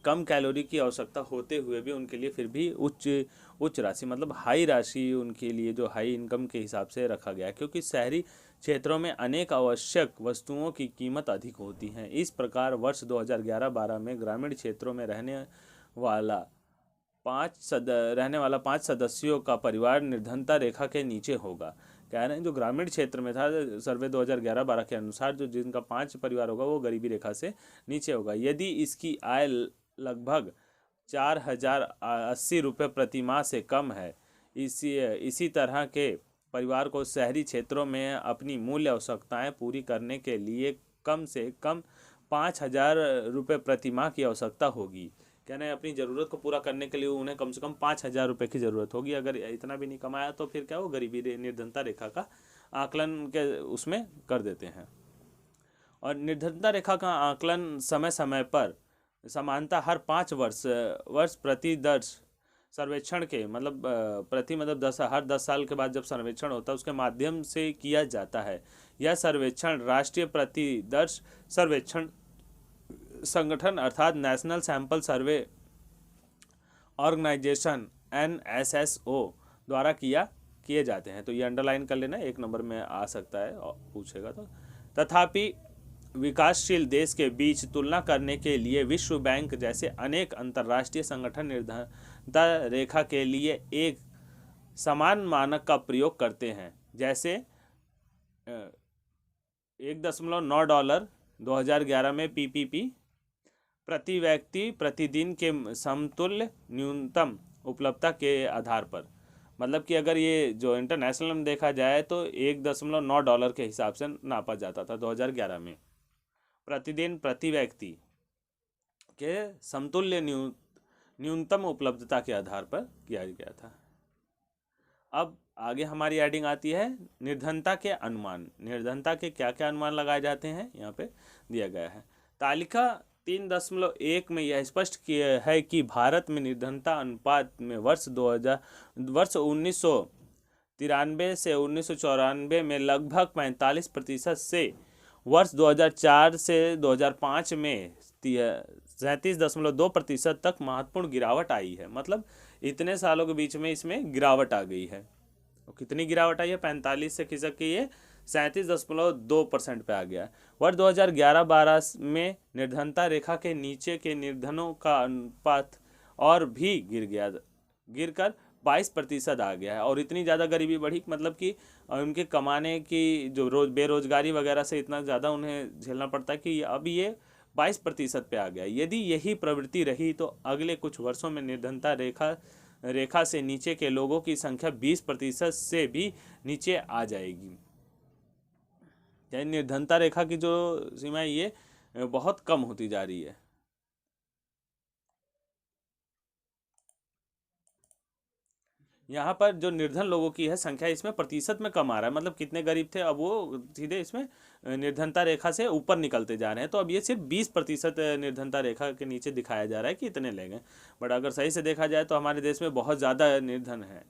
कम कैलोरी की आवश्यकता होते हुए भी उनके लिए फिर भी उच्च राशि मतलब हाई राशि उनके लिए जो हाई इनकम के हिसाब से रखा गया है, क्योंकि शहरी क्षेत्रों में अनेक आवश्यक वस्तुओं की कीमत अधिक होती हैं। इस प्रकार वर्ष 2011-12 में ग्रामीण क्षेत्रों में वाला रहने वाला 5 सदस्यों का परिवार निर्धनता रेखा के नीचे होगा। कह रहे हैं जो ग्रामीण क्षेत्र में था सर्वे 2011-12 के अनुसार जो जिनका 5 परिवार होगा वो गरीबी रेखा से नीचे होगा। यदि इसकी आय लगभग 4080 रुपये प्रति माह से कम है। इसी तरह के परिवार को शहरी क्षेत्रों में अपनी मूल्य आवश्यकताएं पूरी करने के लिए कम से कम 5000 रुपये प्रति माह की आवश्यकता होगी। कहना है अपनी ज़रूरत को पूरा करने के लिए उन्हें कम से कम 5000 रुपये की ज़रूरत होगी। अगर इतना भी नहीं कमाया तो फिर क्या वो गरीबी निर्धनता रेखा का आकलन के उसमें कर देते हैं। और निर्धनता रेखा का आकलन समय समय पर समानता हर 5 वर्ष प्रति दर्श सर्वेक्षण के मतलब हर 10 साल के बाद जब सर्वेक्षण होता है उसके माध्यम से किया जाता है। यह सर्वेक्षण राष्ट्रीय प्रतिदर्श सर्वेक्षण संगठन अर्थात national sample survey organization NSSO द्वारा किए जाते हैं। तो ये अंडरलाइन कर लेना, 1 नंबर में आ सकता है और पूछेगा तो। तथापि विकासशील देश के बीच तुलना करने के लिए विश्व बैंक जैसे अनेक अंतर्राष्ट्रीय संगठन निर्धनता रेखा के लिए एक समान मानक का प्रयोग करते हैं। जैसे $1.9 2011 में PPP प्रति व्यक्ति प्रतिदिन के समतुल्य न्यूनतम उपलब्धता के आधार पर। मतलब कि अगर ये जो इंटरनेशनल में देखा जाए तो $1.9 के हिसाब से नापा जाता था 2011 में, प्रतिदिन प्रति व्यक्ति के समतुल्य न्यूनतम उपलब्धता के आधार पर किया गया था। अब आगे हमारी हेडिंग आती है निर्धनता के अनुमान। निर्धनता के क्या क्या अनुमान लगाए जाते हैं यहाँ पे दिया गया है। तालिका 3.1 में यह स्पष्ट किया है कि भारत में निर्धनता अनुपात में वर्ष 1993 से 1994 में लगभग 45% से वर्ष 2004 से 2005 में 37.2% तक महत्वपूर्ण गिरावट आई है। मतलब इतने सालों के बीच में इसमें गिरावट आ गई है। तो कितनी गिरावट आई है? 45 से खिसक के ये 37.2% पे आ गया। वर्ष 2011-12 में निर्धनता रेखा के नीचे के निर्धनों का अनुपात और भी गिरकर 22% आ गया है। और इतनी ज़्यादा गरीबी बढ़ी, मतलब कि उनके कमाने की जो बेरोजगारी वगैरह से इतना ज़्यादा उन्हें झेलना पड़ता है कि अब ये 22% पे आ गया। यदि यही प्रवृत्ति रही तो अगले कुछ वर्षों में निर्धनता रेखा से नीचे के लोगों की संख्या 20% से भी नीचे आ जाएगी। यानी निर्धनता रेखा की जो सीमा है ये बहुत कम होती जा रही है। यहाँ पर जो निर्धन लोगों की है संख्या इसमें प्रतिशत में कम आ रहा है। मतलब कितने गरीब थे अब वो सीधे इसमें निर्धनता रेखा से ऊपर निकलते जा रहे हैं। तो अब ये सिर्फ 20% निर्धनता रेखा के नीचे दिखाया जा रहा है कि इतने लोग हैं। बट अगर सही से देखा जाए तो हमारे देश में बहुत ज़्यादा निर्धन है।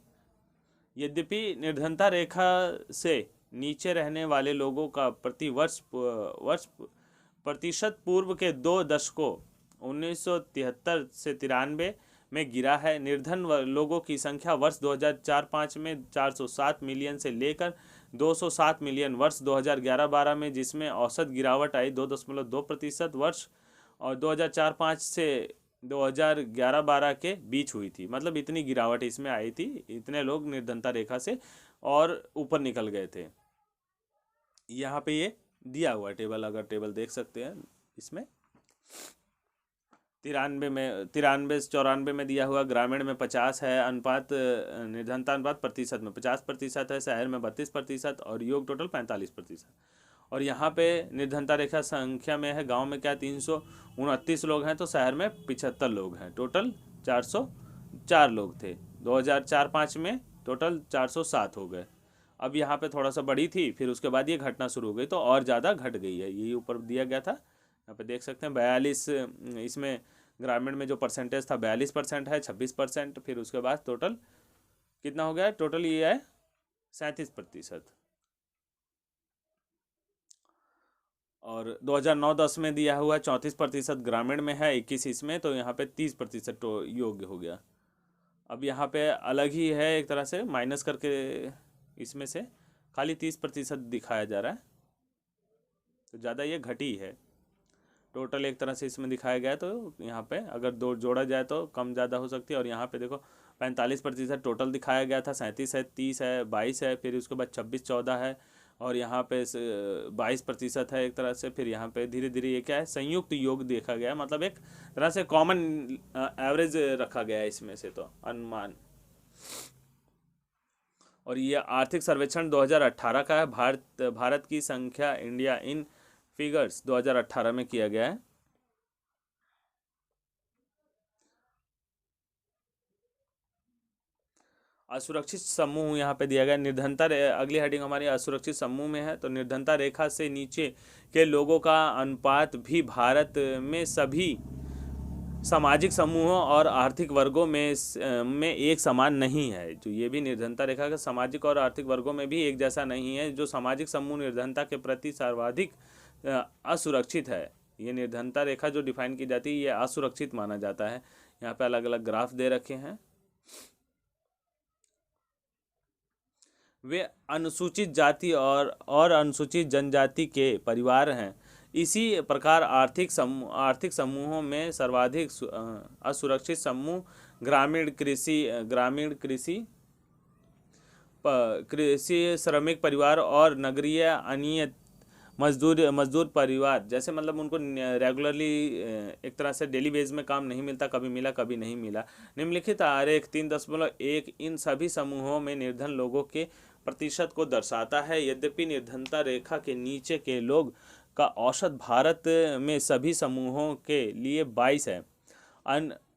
यद्यपि निर्धनता रेखा से नीचे रहने वाले लोगों का वर्ष प्रतिशत पूर्व के 2 दशकों 1973 से 93 में गिरा है। निर्धन लोगों की संख्या वर्ष 2004-05 में 407 मिलियन से लेकर 207 मिलियन वर्ष 2011-12 में, जिसमें औसत गिरावट आई 2.2% वर्ष, और 2004-05 से 2011-12 के बीच हुई थी। मतलब इतनी गिरावट इसमें आई थी, इतने लोग निर्धनता रेखा से और ऊपर निकल गए थे। यहाँ पे ये दिया हुआ टेबल, अगर टेबल देख सकते हैं इसमें 93 से 94 में दिया हुआ। ग्रामीण में 50 है अनुपात, निर्धनता अनुपात प्रतिशत में 50% है, शहर में 32% और योग टोटल 45%। और यहाँ पे निर्धनता रेखा संख्या में है, गांव में क्या 329 लोग हैं तो शहर में 75 लोग हैं। टोटल 404 लोग थे। 2004-05 में टोटल 407 हो गए। अब यहाँ पे थोड़ा सा बढ़ी थी, फिर उसके बाद ये घटना शुरू हो गई तो और ज़्यादा घट गई है। यही ऊपर दिया गया था, यहाँ पे देख सकते हैं 42। इसमें ग्रामीण में जो परसेंटेज था 42% है, 26%, फिर उसके बाद टोटल कितना हो गया? टोटल ये है 37%। और 2009-10 में दिया हुआ 34% ग्रामीण में है, 21 इसमें, तो यहाँ पे 30% योग्य हो गया। अब यहाँ पे अलग ही है, एक तरह से माइनस करके इसमें से खाली 30% दिखाया जा रहा है, तो ज़्यादा ये घटी है। टोटल एक तरह से इसमें दिखाया गया है, तो यहाँ पे अगर दो जोड़ा जाए तो कम ज़्यादा हो सकती है। और यहाँ पे देखो 45% टोटल दिखाया गया था, 37 है, 30 है, 22 है, फिर उसके बाद 26-14 है, और यहाँ पे 22% है एक तरह से। फिर यहाँ पे धीरे धीरे ये क्या है, संयुक्त योग देखा गया है, मतलब एक तरह से कॉमन एवरेज रखा गया है इसमें से, तो अनुमान। और ये आर्थिक सर्वेक्षण 2018 का है। भारत की संख्या इंडिया इन फिगर्स 2018 में किया गया है। असुरक्षित समूह यहाँ पे दिया गया। निर्धनता अगली हेडिंग हमारी असुरक्षित समूह में है। तो निर्धनता रेखा से नीचे के लोगों का अनुपात भी भारत में सभी सामाजिक समूहों और आर्थिक वर्गों में एक समान नहीं है। जो ये भी निर्धनता रेखा के सामाजिक और आर्थिक वर्गों में भी एक जैसा नहीं है। जो सामाजिक समूह निर्धनता के प्रति सर्वाधिक असुरक्षित है, ये निर्धनता रेखा जो डिफाइन की जाती है ये असुरक्षित माना जाता है। यहाँ पे अलग अलग ग्राफ दे रखे हैं। वे अनुसूचित जाति और अनुसूचित जनजाति के परिवार हैं। इसी प्रकार आर्थिक समूहों में सर्वाधिक असुरक्षित समूह ग्रामीण कृषि श्रमिक परिवार और नगरीय अनियत मजदूर परिवार। जैसे मतलब उनको रेगुलरली एक तरह से डेली बेस में काम नहीं मिलता, कभी मिला कभी नहीं मिला। निम्नलिखित आरेख 3.1 इन सभी समूहों में निर्धन लोगों के प्रतिशत को दर्शाता है। यद्यपि निर्धनता रेखा के नीचे के लोग का औसत भारत में सभी समूहों के लिए 22 है।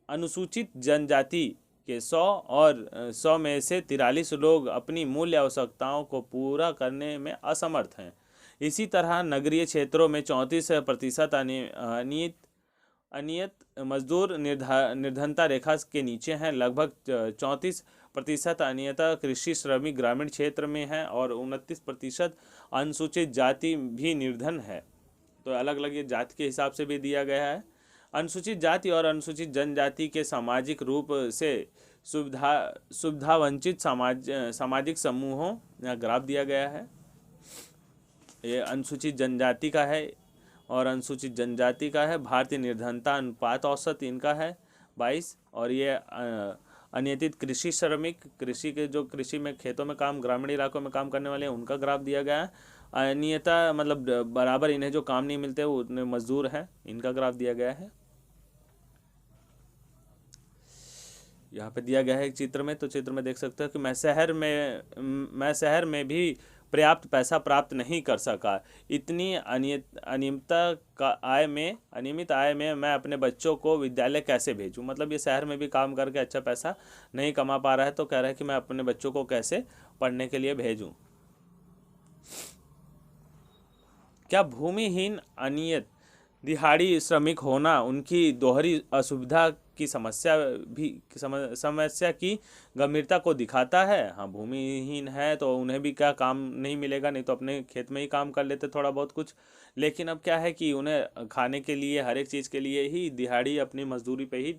अनुसूचित जनजाति के 100 में से 43 लोग अपनी मूल आवश्यकताओं को पूरा करने में असमर्थ हैं। इसी तरह नगरीय क्षेत्रों में 34% अनियत मजदूर निर्धनता रेखा के नीचे हैं। लगभग प्रतिशत अनियमित कृषि श्रमिक ग्रामीण क्षेत्र में है और 29% अनुसूचित जाति भी निर्धन है। तो अलग अलग ये जाति के हिसाब से भी दिया गया है। अनुसूचित जाति और अनुसूचित जनजाति के सामाजिक रूप से सुविधा वंचित सामाजिक समूहों यहाँ ग्राफ दिया गया है। ये अनुसूचित जनजाति का है और अनुसूचित जनजाति का है। भारतीय निर्धनता अनुपात औसत इनका है 22। और ये अनियमित कृषि श्रमिक, कृषि के जो कृषि में खेतों में काम, ग्रामीण इलाकों में काम करने वाले हैं, उनका ग्राफ दिया गया है। अनियमितता मतलब बराबर इन्हें जो काम नहीं मिलते वो उतने मजदूर हैं, इनका ग्राफ दिया गया है। यहाँ पे दिया गया है एक चित्र में, तो चित्र में देख सकते हो कि मैं शहर में भी पर्याप्त पैसा प्राप्त नहीं कर सका। इतनी अनियमितता का अनियमित आय में मैं अपने बच्चों को विद्यालय कैसे भेजूं। मतलब ये शहर में भी काम करके अच्छा पैसा नहीं कमा पा रहा है, तो कह रहा है कि मैं अपने बच्चों को कैसे पढ़ने के लिए भेजूं। क्या भूमिहीन अनियत दिहाड़ी श्रमिक होना उनकी दोहरी असुविधा की समस्या की गंभीरता को दिखाता है? हाँ, भूमिहीन है तो उन्हें भी क्या काम नहीं मिलेगा, नहीं तो अपने खेत में ही काम कर लेते थोड़ा बहुत कुछ। लेकिन अब क्या है कि उन्हें खाने के लिए, हर एक चीज़ के लिए ही दिहाड़ी अपनी मजदूरी पे ही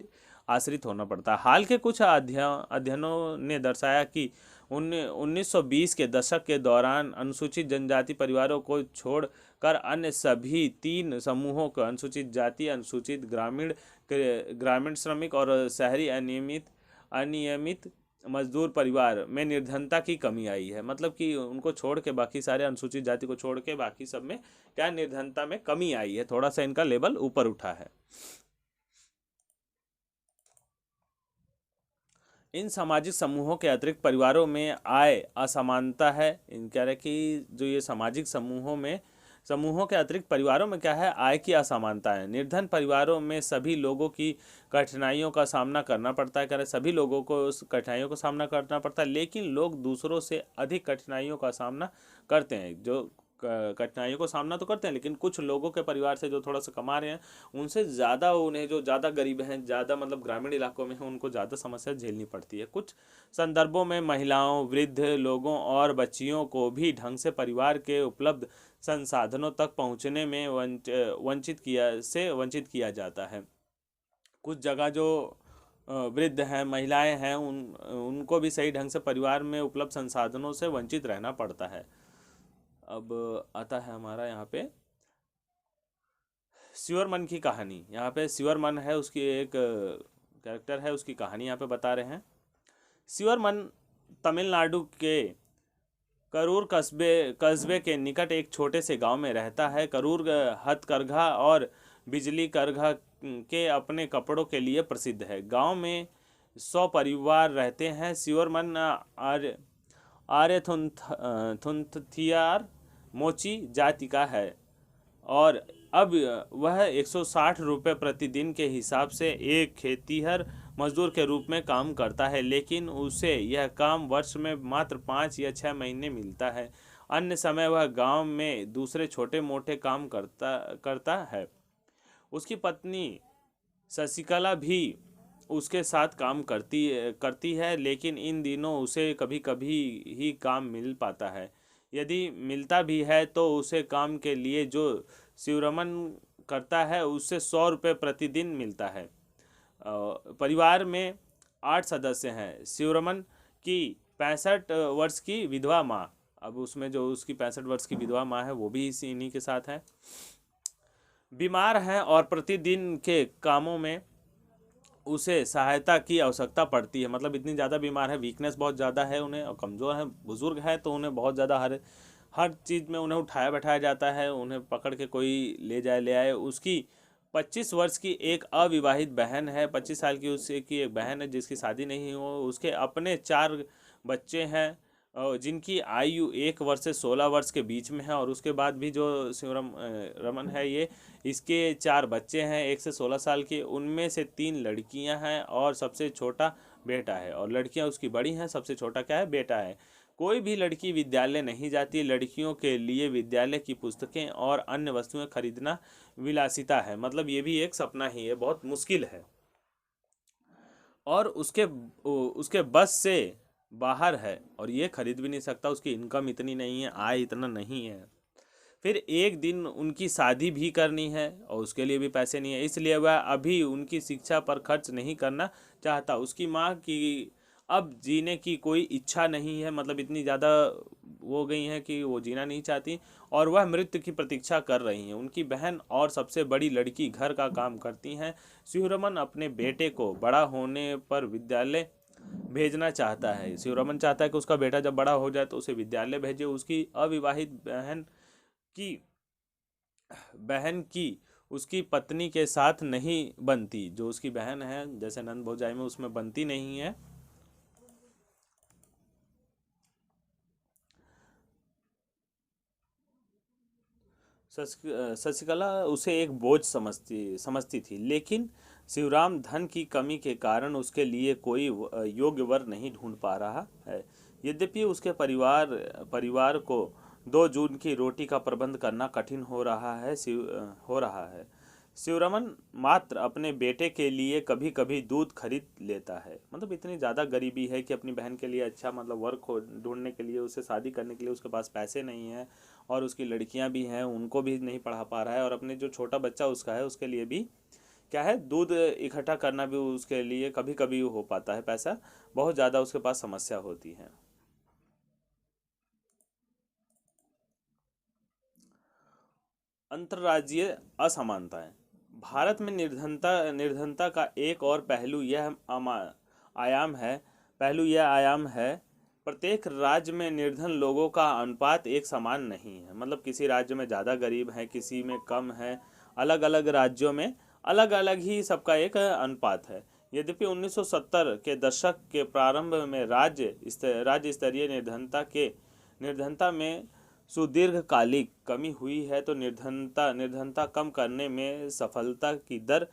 आश्रित होना पड़ता है। हाल के कुछ अध्ययनों ने दर्शाया कि 1920 के दशक के दौरान अनुसूचित जनजाति परिवारों को छोड़कर अन्य सभी 3 समूहों को, अनुसूचित जाति, अनुसूचित ग्रामीण श्रमिक और शहरी अनियमित मजदूर परिवार में निर्धनता की कमी आई है। मतलब कि उनको छोड़ के बाकी सारे, अनुसूचित जाति को छोड़ के बाकी सब में क्या निर्धनता में कमी आई है, थोड़ा सा इनका लेवल ऊपर उठा है। इन सामाजिक समूहों के अतिरिक्त परिवारों में आय असमानता है। इन कह रहे कि जो ये सामाजिक समूहों के अतिरिक्त परिवारों में क्या है, आय की असमानता है। निर्धन परिवारों में सभी लोगों की कठिनाइयों का सामना करना पड़ता है। कह रहे सभी लोगों को उस कठिनाइयों का सामना करना पड़ता है, लेकिन लोग दूसरों से अधिक कठिनाइयों का सामना करते हैं। जो कठिनाइयों को सामना तो करते हैं, लेकिन कुछ लोगों के परिवार से जो थोड़ा सा कमा रहे हैं उनसे ज़्यादा, उन्हें जो ज़्यादा गरीब हैं, ज़्यादा मतलब ग्रामीण इलाकों में हैं, उनको ज़्यादा समस्या झेलनी पड़ती है। कुछ संदर्भों में महिलाओं, वृद्ध लोगों और बच्चियों को भी ढंग से परिवार के उपलब्ध संसाधनों तक पहुंचने में वंचित किया जाता है। कुछ जगह जो वृद्ध हैं, महिलाएं हैं, उनको भी सही ढंग से परिवार में उपलब्ध संसाधनों से वंचित रहना पड़ता है। अब आता है हमारा यहाँ पे स्यूअरमन की कहानी। यहाँ पे स्यूअरमन है, उसकी एक कैरेक्टर है, उसकी कहानी यहाँ पे बता रहे हैं। स्यूअरमन तमिलनाडु के करूर कस्बे के निकट एक छोटे से गांव में रहता है। करूर हथकरघा और बिजली करघा के अपने कपड़ों के लिए प्रसिद्ध है। गांव में 100 परिवार रहते हैं। स्यूअरमन आर्य थुंथियार मोची जाति का है और अब वह 160 रुपये प्रतिदिन के हिसाब से एक खेतीहर मजदूर के रूप में काम करता है, लेकिन उसे यह काम वर्ष में मात्र 5 या 6 महीने मिलता है। अन्य समय वह गांव में दूसरे छोटे मोटे काम करता है। उसकी पत्नी शशिकला भी उसके साथ काम करती है, लेकिन इन दिनों उसे कभी कभी ही काम मिल पाता है। यदि मिलता भी है तो उसे काम के लिए जो स्यूअरमन करता है उससे 100 रुपये प्रतिदिन मिलता है। परिवार में 8 सदस्य हैं। स्यूअरमन की 65 वर्ष की विधवा माँ, अब उसमें जो उसकी 65 वर्ष की विधवा माँ है वो भी इन्हीं के साथ है, बीमार हैं और प्रतिदिन के कामों में उसे सहायता की आवश्यकता पड़ती है। मतलब इतनी ज़्यादा बीमार है, वीकनेस बहुत ज़्यादा है उन्हें, और कमज़ोर है, बुज़ुर्ग है, तो उन्हें बहुत ज़्यादा हर चीज़ में उन्हें उठाया बैठाया जाता है, उन्हें पकड़ के कोई ले आए। उसकी 25 वर्ष की एक अविवाहित बहन है, 25 साल की उसकी एक बहन है जिसकी शादी नहीं हो। उसके अपने 4 बच्चे हैं जिनकी आयु 1 वर्ष से 16 वर्ष के बीच में है। और उसके बाद भी जो स्यूअरमन है ये, इसके 4 बच्चे हैं 1 से 16 साल के, उनमें से 3 लड़कियां हैं और सबसे छोटा बेटा है। और लड़कियां उसकी बड़ी हैं, सबसे छोटा क्या है, बेटा है। कोई भी लड़की विद्यालय नहीं जाती। लड़कियों के लिए विद्यालय की पुस्तकें और अन्य वस्तुएं खरीदना विलासिता है। मतलब ये भी एक सपना ही है, बहुत मुश्किल है। और उसके बस से बाहर है और ये खरीद भी नहीं सकता, उसकी इनकम इतनी नहीं है, आय इतना नहीं है। फिर एक दिन उनकी शादी भी करनी है और उसके लिए भी पैसे नहीं है, इसलिए वह अभी उनकी शिक्षा पर खर्च नहीं करना चाहता। उसकी माँ की अब जीने की कोई इच्छा नहीं है, मतलब इतनी ज़्यादा हो गई हैं कि वो जीना नहीं चाहती और वह मृत्यु की प्रतीक्षा कर रही हैं। उनकी बहन और सबसे बड़ी लड़की घर का काम करती हैं। शिवरमन अपने बेटे को बड़ा होने पर विद्यालय भेजना चाहता है। शिवरमन चाहता है कि उसका बेटा जब बड़ा हो जाए तो उसे विद्यालय भेजे। उसकी अविवाहित की बहन की उसकी पत्नी के साथ नहीं बनती, जो उसकी बहन है जैसे नंद भौजाई में उसमें बनती नहीं है। शशिकला उसे एक बोझ समझती समझती थी, लेकिन शिवराम धन की कमी के कारण उसके लिए कोई योग्य वर नहीं ढूंढ पा रहा है। यद्यपि उसके परिवार परिवार को 2 जून की रोटी का प्रबंध करना कठिन हो रहा है। शिवरमन मात्र अपने बेटे के लिए कभी कभी दूध खरीद लेता है। मतलब इतनी ज़्यादा गरीबी है कि अपनी बहन के लिए अच्छा मतलब वर्क ढूंढने के लिए, उसे शादी करने के लिए उसके पास पैसे नहीं है और उसकी लड़कियां भी हैं उनको भी नहीं पढ़ा पा रहा है, और अपने जो छोटा बच्चा उसका है उसके लिए भी क्या है, दूध इकट्ठा करना भी उसके लिए कभी कभी हो पाता है, पैसा बहुत ज़्यादा उसके पास समस्या होती है। अंतर्राज्यीय असमानताएं। भारत में निर्धनता का एक और आयाम है पहलू यह आयाम है, प्रत्येक राज्य में निर्धन लोगों का अनुपात एक समान नहीं है। मतलब किसी राज्य में ज़्यादा गरीब है, किसी में कम है, अलग अलग राज्यों में अलग अलग ही सबका एक अनुपात है। यद्यपि 1970 के दशक के प्रारंभ में राज्य स्तरीय निर्धनता में सुदीर्घकालिक कमी हुई है, तो निर्धनता कम करने में सफलता की दर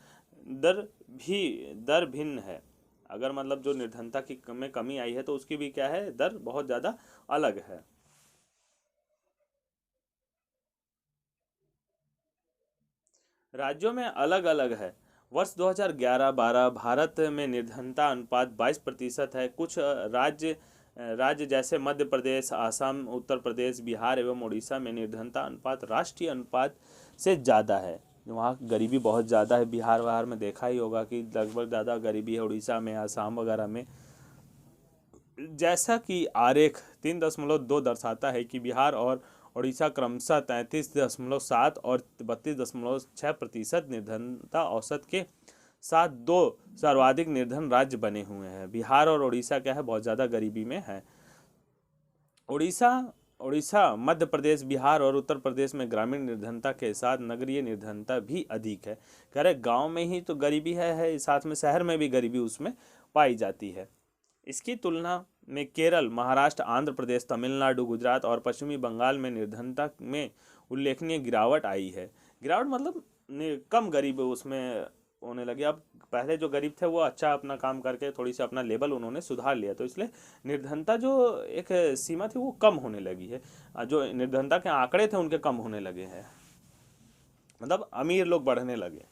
दर भिन्न है। अगर मतलब जो निर्धनता की में कमी आई है तो उसकी भी क्या है, दर बहुत ज़्यादा अलग है। राज्यों में अलग अलग है। वर्ष 2011-12 भारत में निर्धनता अनुपात 22% है। कुछ राज्य जैसे मध्य प्रदेश, असम, उत्तर प्रदेश, बिहार एवं उड़ीसा में निर्धनता अनुपात राष्ट्रीय अनुपात से ज़्यादा है। वहाँ गरीबी बहुत ज़्यादा है। बिहार वहार में देखा ही होगा कि लगभग ज़्यादा गरीबी है, उड़ीसा में, असम वगैरह में। जैसा कि आरेख 3.2 दर्शाता है कि बिहार और उड़ीसा क्रमशः 33.7 और 32.6% निर्धनता औसत के साथ दो सर्वाधिक निर्धन राज्य बने हुए हैं। बिहार और उड़ीसा क्या है, बहुत ज़्यादा गरीबी में है। उड़ीसा उड़ीसा मध्य प्रदेश, बिहार और उत्तर प्रदेश में ग्रामीण निर्धनता के साथ नगरीय निर्धनता भी अधिक है। कह रहे गाँव में ही तो गरीबी है, साथ में शहर में भी गरीबी उसमें पाई जाती है। इसकी तुलना में केरल, महाराष्ट्र, आंध्र प्रदेश, तमिलनाडु, गुजरात और पश्चिमी बंगाल में निर्धनता में उल्लेखनीय गिरावट आई है। गिरावट मतलब कम गरीब उसमें होने लगे। अब पहले जो गरीब थे वो अच्छा अपना काम करके थोड़ी सी अपना लेवल उन्होंने सुधार लिया, तो इसलिए निर्धनता जो एक सीमा थी वो कम होने लगी है। जो निर्धनता के आंकड़े थे उनके कम होने लगे हैं, मतलब अमीर लोग बढ़ने लगे।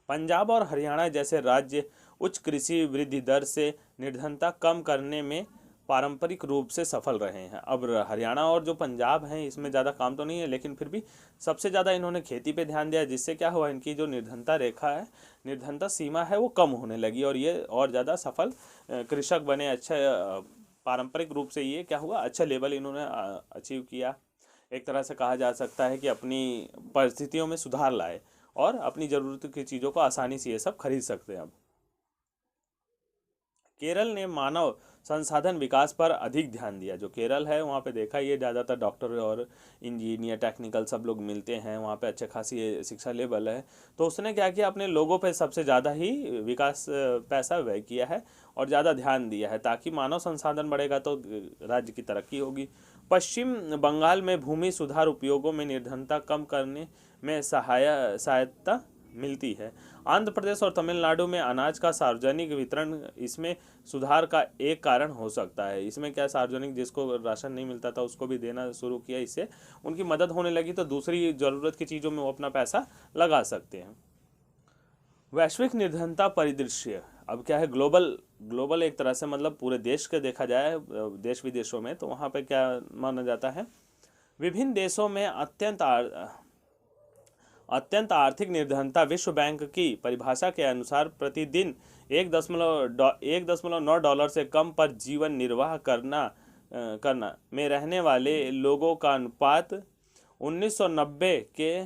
पंजाब और हरियाणा जैसे राज्य उच्च कृषि वृद्धि दर से निर्धनता कम करने में पारंपरिक रूप से सफल रहे हैं। अब हरियाणा और जो पंजाब हैं इसमें ज़्यादा काम तो नहीं है, लेकिन फिर भी सबसे ज़्यादा इन्होंने खेती पे ध्यान दिया, जिससे क्या हुआ, इनकी जो निर्धनता रेखा है, निर्धनता सीमा है, वो कम होने लगी और ये और ज़्यादा सफल कृषक बने। अच्छा पारंपरिक रूप से ये क्या हुआ, अच्छा लेवल इन्होंने अचीव किया। एक तरह से कहा जा सकता है कि अपनी परिस्थितियों में सुधार लाए और अपनी ज़रूरत की चीज़ों को आसानी से ये सब खरीद सकते हैं। अब केरल ने मानव संसाधन विकास पर अधिक ध्यान दिया। जो केरल है वहाँ पे देखा, ये ज़्यादातर डॉक्टर और इंजीनियर, टेक्निकल सब लोग मिलते हैं वहाँ पे, अच्छे खासी शिक्षा लेवल है। तो उसने क्या किया, अपने लोगों पे सबसे ज़्यादा ही विकास पैसा व्यय किया है और ज़्यादा ध्यान दिया है, ताकि मानव संसाधन बढ़ेगा तो राज्य की तरक्की होगी। पश्चिम बंगाल में भूमि सुधार उपयोगों में निर्धनता कम करने में सहायता मिलती है। आंध्र प्रदेश और तमिलनाडु में अनाज का सार्वजनिक वितरण इसमें सुधार का एक कारण हो सकता है। इसमें क्या, सार्वजनिक जिसको राशन नहीं मिलता था उसको भी देना शुरू किया, इससे उनकी मदद होने लगी, तो दूसरी ज़रूरत की चीज़ों में वो अपना पैसा लगा सकते हैं। वैश्विक निर्धनता परिदृश्य। अब क्या है, ग्लोबल ग्लोबल एक तरह से मतलब पूरे देश के देखा जाए देश विदेशों में, तो वहाँ पे क्या माना जाता है, विभिन्न देशों में अत्यंत आर्थिक निर्धनता विश्व बैंक की परिभाषा के अनुसार प्रतिदिन 1.9 डॉलर से कम पर जीवन निर्वाह करना में रहने वाले लोगों का अनुपात 1990 के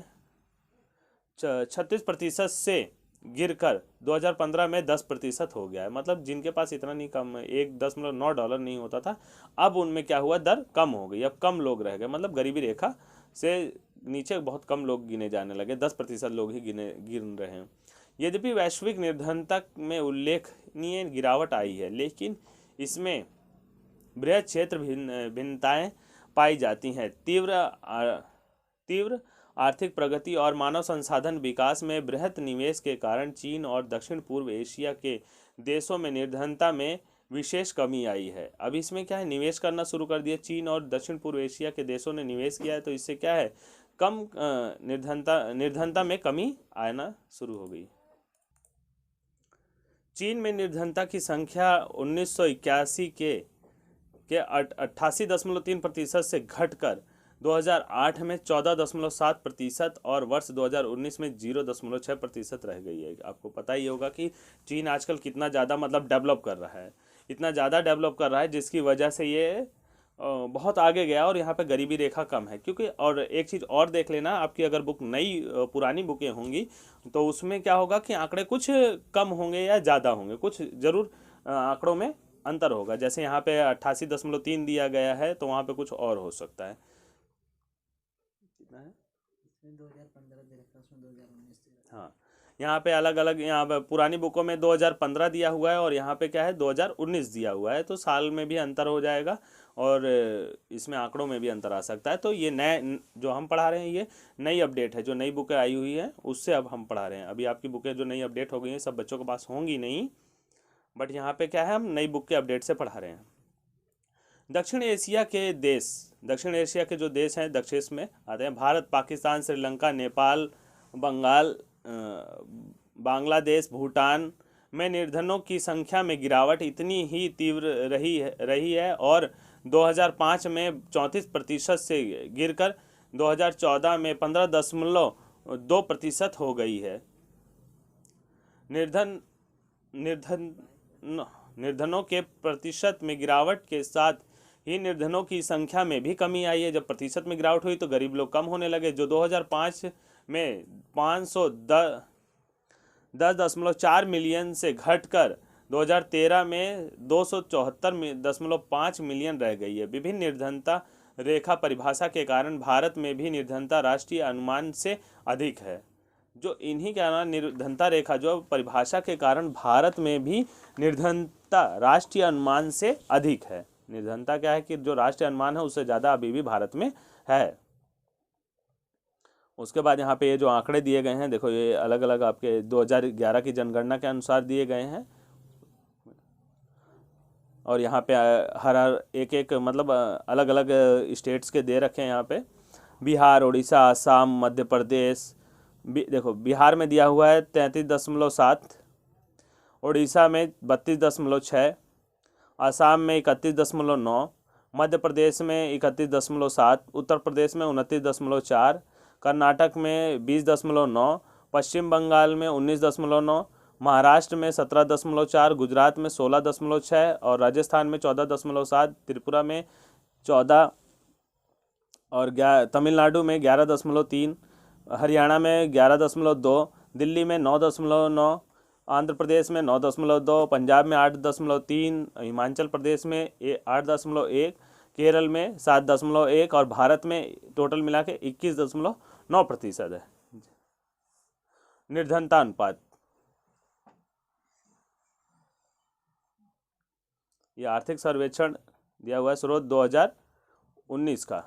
36% से गिरकर 2015 में 10% हो गया है। मतलब जिनके पास इतना नहीं, कम 1.9 डॉलर नहीं होता था, अब उनमें क्या हुआ, दर कम हो गई, अब कम लोग रह गए, मतलब गरीबी रेखा से नीचे बहुत कम लोग गिने जाने लगे, 10% लोग ही गिन रहे हैं। यद्यपि वैश्विक निर्धनता में उल्लेखनीय गिरावट आई है, लेकिन इसमें बृहद क्षेत्र भिन्नताएं पाई जाती हैं। तीव्र आर्थिक प्रगति और मानव संसाधन विकास में बृहत निवेश के कारण चीन और दक्षिण पूर्व एशिया के देशों में निर्धनता में विशेष कमी आई है। अब इसमें क्या है, निवेश करना शुरू कर दिया, चीन और दक्षिण पूर्व एशिया के देशों ने निवेश किया है, तो इससे क्या है, कम निर्धनता में कमी आना शुरू हो गई। चीन में निर्धनता की संख्या 1981 के 88.3% से घटकर 2008 में 14.7% और वर्ष 2019 में 0.6% रह गई है। आपको पता ही होगा कि चीन आजकल कितना ज़्यादा मतलब डेवलप कर रहा है, इतना ज़्यादा डेवलप कर रहा है जिसकी वजह से ये बहुत आगे गया और यहाँ पे गरीबी रेखा कम है। क्योंकि और एक चीज़ और देख लेना, आपकी अगर बुक नई पुरानी बुकें होंगी तो उसमें क्या होगा कि आंकड़े कुछ कम होंगे या ज़्यादा होंगे, कुछ ज़रूर आंकड़ों में अंतर होगा। जैसे यहाँ पे 88.3 दिया गया है, तो वहाँ पे कुछ और हो सकता है। कितना है, 2015 दे रखा है, उसमें 2019 दे रखा है। हाँ, यहाँ पे अलग अलग, यहाँ पे पुरानी बुकों में 2015 दिया हुआ है और यहाँ पे क्या है 2019 दिया हुआ है, तो साल में भी अंतर हो जाएगा और इसमें आंकड़ों में भी अंतर आ सकता है। तो ये नए जो हम पढ़ा रहे हैं ये नई अपडेट है, जो नई बुकें आई हुई है उससे अब हम पढ़ा रहे हैं। अभी आपकी बुकें जो नई अपडेट हो गई हैं सब बच्चों के पास होंगी नहीं, बट यहाँ पे क्या है, हम नई बुक के अपडेट से पढ़ा रहे हैं। दक्षिण एशिया के जो देश हैं दक्षिण में आते हैं, भारत, पाकिस्तान, श्रीलंका, नेपाल, बांग्लादेश, भूटान में निर्धनों की संख्या में गिरावट इतनी ही तीव्र रही है और 2005 में 34% से गिरकर 2014 में 15.2% हो गई है। निर्धनों के प्रतिशत में गिरावट के साथ ही निर्धनों की संख्या में भी कमी आई है। जब प्रतिशत में गिरावट हुई तो गरीब लोग कम होने लगे, जो 2005 में 510.4 मिलियन से घटकर 2013 में 274.5 मिलियन रह गई है। विभिन्न निर्धनता रेखा परिभाषा के कारण भारत में भी निर्धनता राष्ट्रीय अनुमान से अधिक है। जो इन्हीं के नाम निर्धनता रेखा जो परिभाषा के कारण भारत में भी निर्धनता राष्ट्रीय अनुमान से अधिक है। निर्धनता क्या है कि जो राष्ट्रीय अनुमान है उससे ज़्यादा अभी भी भारत में है। उसके बाद यहाँ पे ये जो आंकड़े दिए गए हैं, देखो ये अलग अलग आपके 2011 की जनगणना के अनुसार दिए गए हैं और यहाँ पे हर एक मतलब अलग अलग स्टेट्स के दे रखे हैं। यहाँ पे बिहार, उड़ीसा, आसाम, मध्य प्रदेश, देखो बिहार में दिया हुआ है 33.7, उड़ीसा में 32.6, आसाम में 31.9, मध्य प्रदेश में 31.7, उत्तर प्रदेश में 29.4, कर्नाटक में 20.9, पश्चिम बंगाल में 19.9, महाराष्ट्र में 17.4, गुजरात में 16.6 और राजस्थान में 14.7, त्रिपुरा में 14 और तमिलनाडु में 11.3, हरियाणा में 11.2, दिल्ली में 9.9, आंध्र प्रदेश में 9.2, पंजाब में 8.3, हिमाचल प्रदेश में 8.1, केरल में 7.1 और भारत में टोटल मिला के 21.9% है निर्धनता अनुपात। ये आर्थिक सर्वेक्षण दिया हुआ है, स्रोत 2019 का।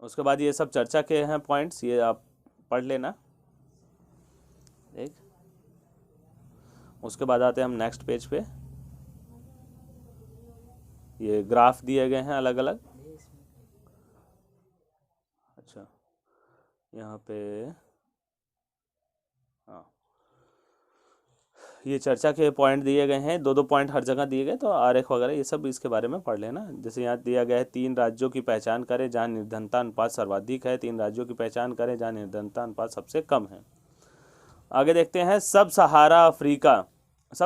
उसके बाद ये सब चर्चा के हैं पॉइंट्स, ये आप पढ़ लेना एक। उसके बाद आते हैं हम नेक्स्ट पेज पे, ये ग्राफ दिए गए हैं अलग अलग। अच्छा, यहाँ पे हाँ, ये चर्चा के पॉइंट दिए गए हैं, दो दो पॉइंट हर जगह दिए गए, तो आरेख वगैरह ये सब इसके बारे में पढ़ लेना। जैसे यहाँ दिया गया है 3 राज्यों की पहचान करें जहाँ निर्धनता अनुपात सर्वाधिक है, 3 राज्यों की पहचान करें जहाँ निर्धनता अनुपात सबसे कम है। आगे देखते हैं सब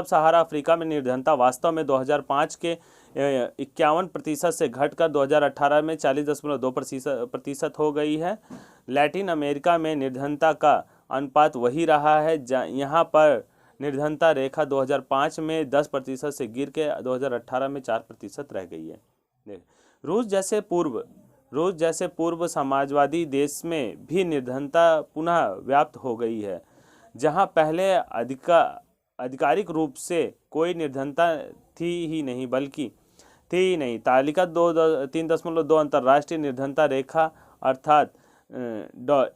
सहारा अफ्रीका में निर्धनता वास्तव में 2005 के 51% से घटकर 2018 में 40.2% हो गई है। लैटिन अमेरिका में निर्धनता का अनुपात वही रहा है। यहाँ पर निर्धनता रेखा 2005 में 10% से गिर के 2018 में 4% रह गई है। रूस जैसे पूर्व समाजवादी देश में भी निर्धनता पुनः व्याप्त हो गई है, जहां पहले आधिकारिक रूप से कोई निर्धनता थी ही नहीं। तालिका 3.2 अंतर्राष्ट्रीय निर्धनता रेखा अर्थात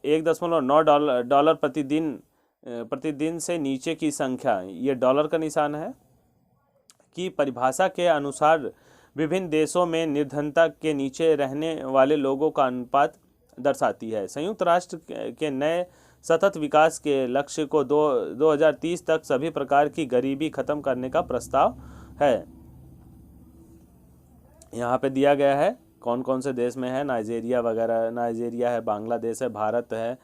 $1.9 प्रतिदिन से नीचे की संख्या, ये डॉलर का निशान है, की परिभाषा के अनुसार विभिन्न देशों में निर्धनता के नीचे रहने वाले लोगों का अनुपात दर्शाती है। संयुक्त राष्ट्र के नए सतत विकास के लक्ष्य को 2030 तक सभी प्रकार की गरीबी खत्म करने का प्रस्ताव है। यहाँ पे दिया गया है कौन कौन से देश में है, नाइजेरिया है, बांग्लादेश है, भारत है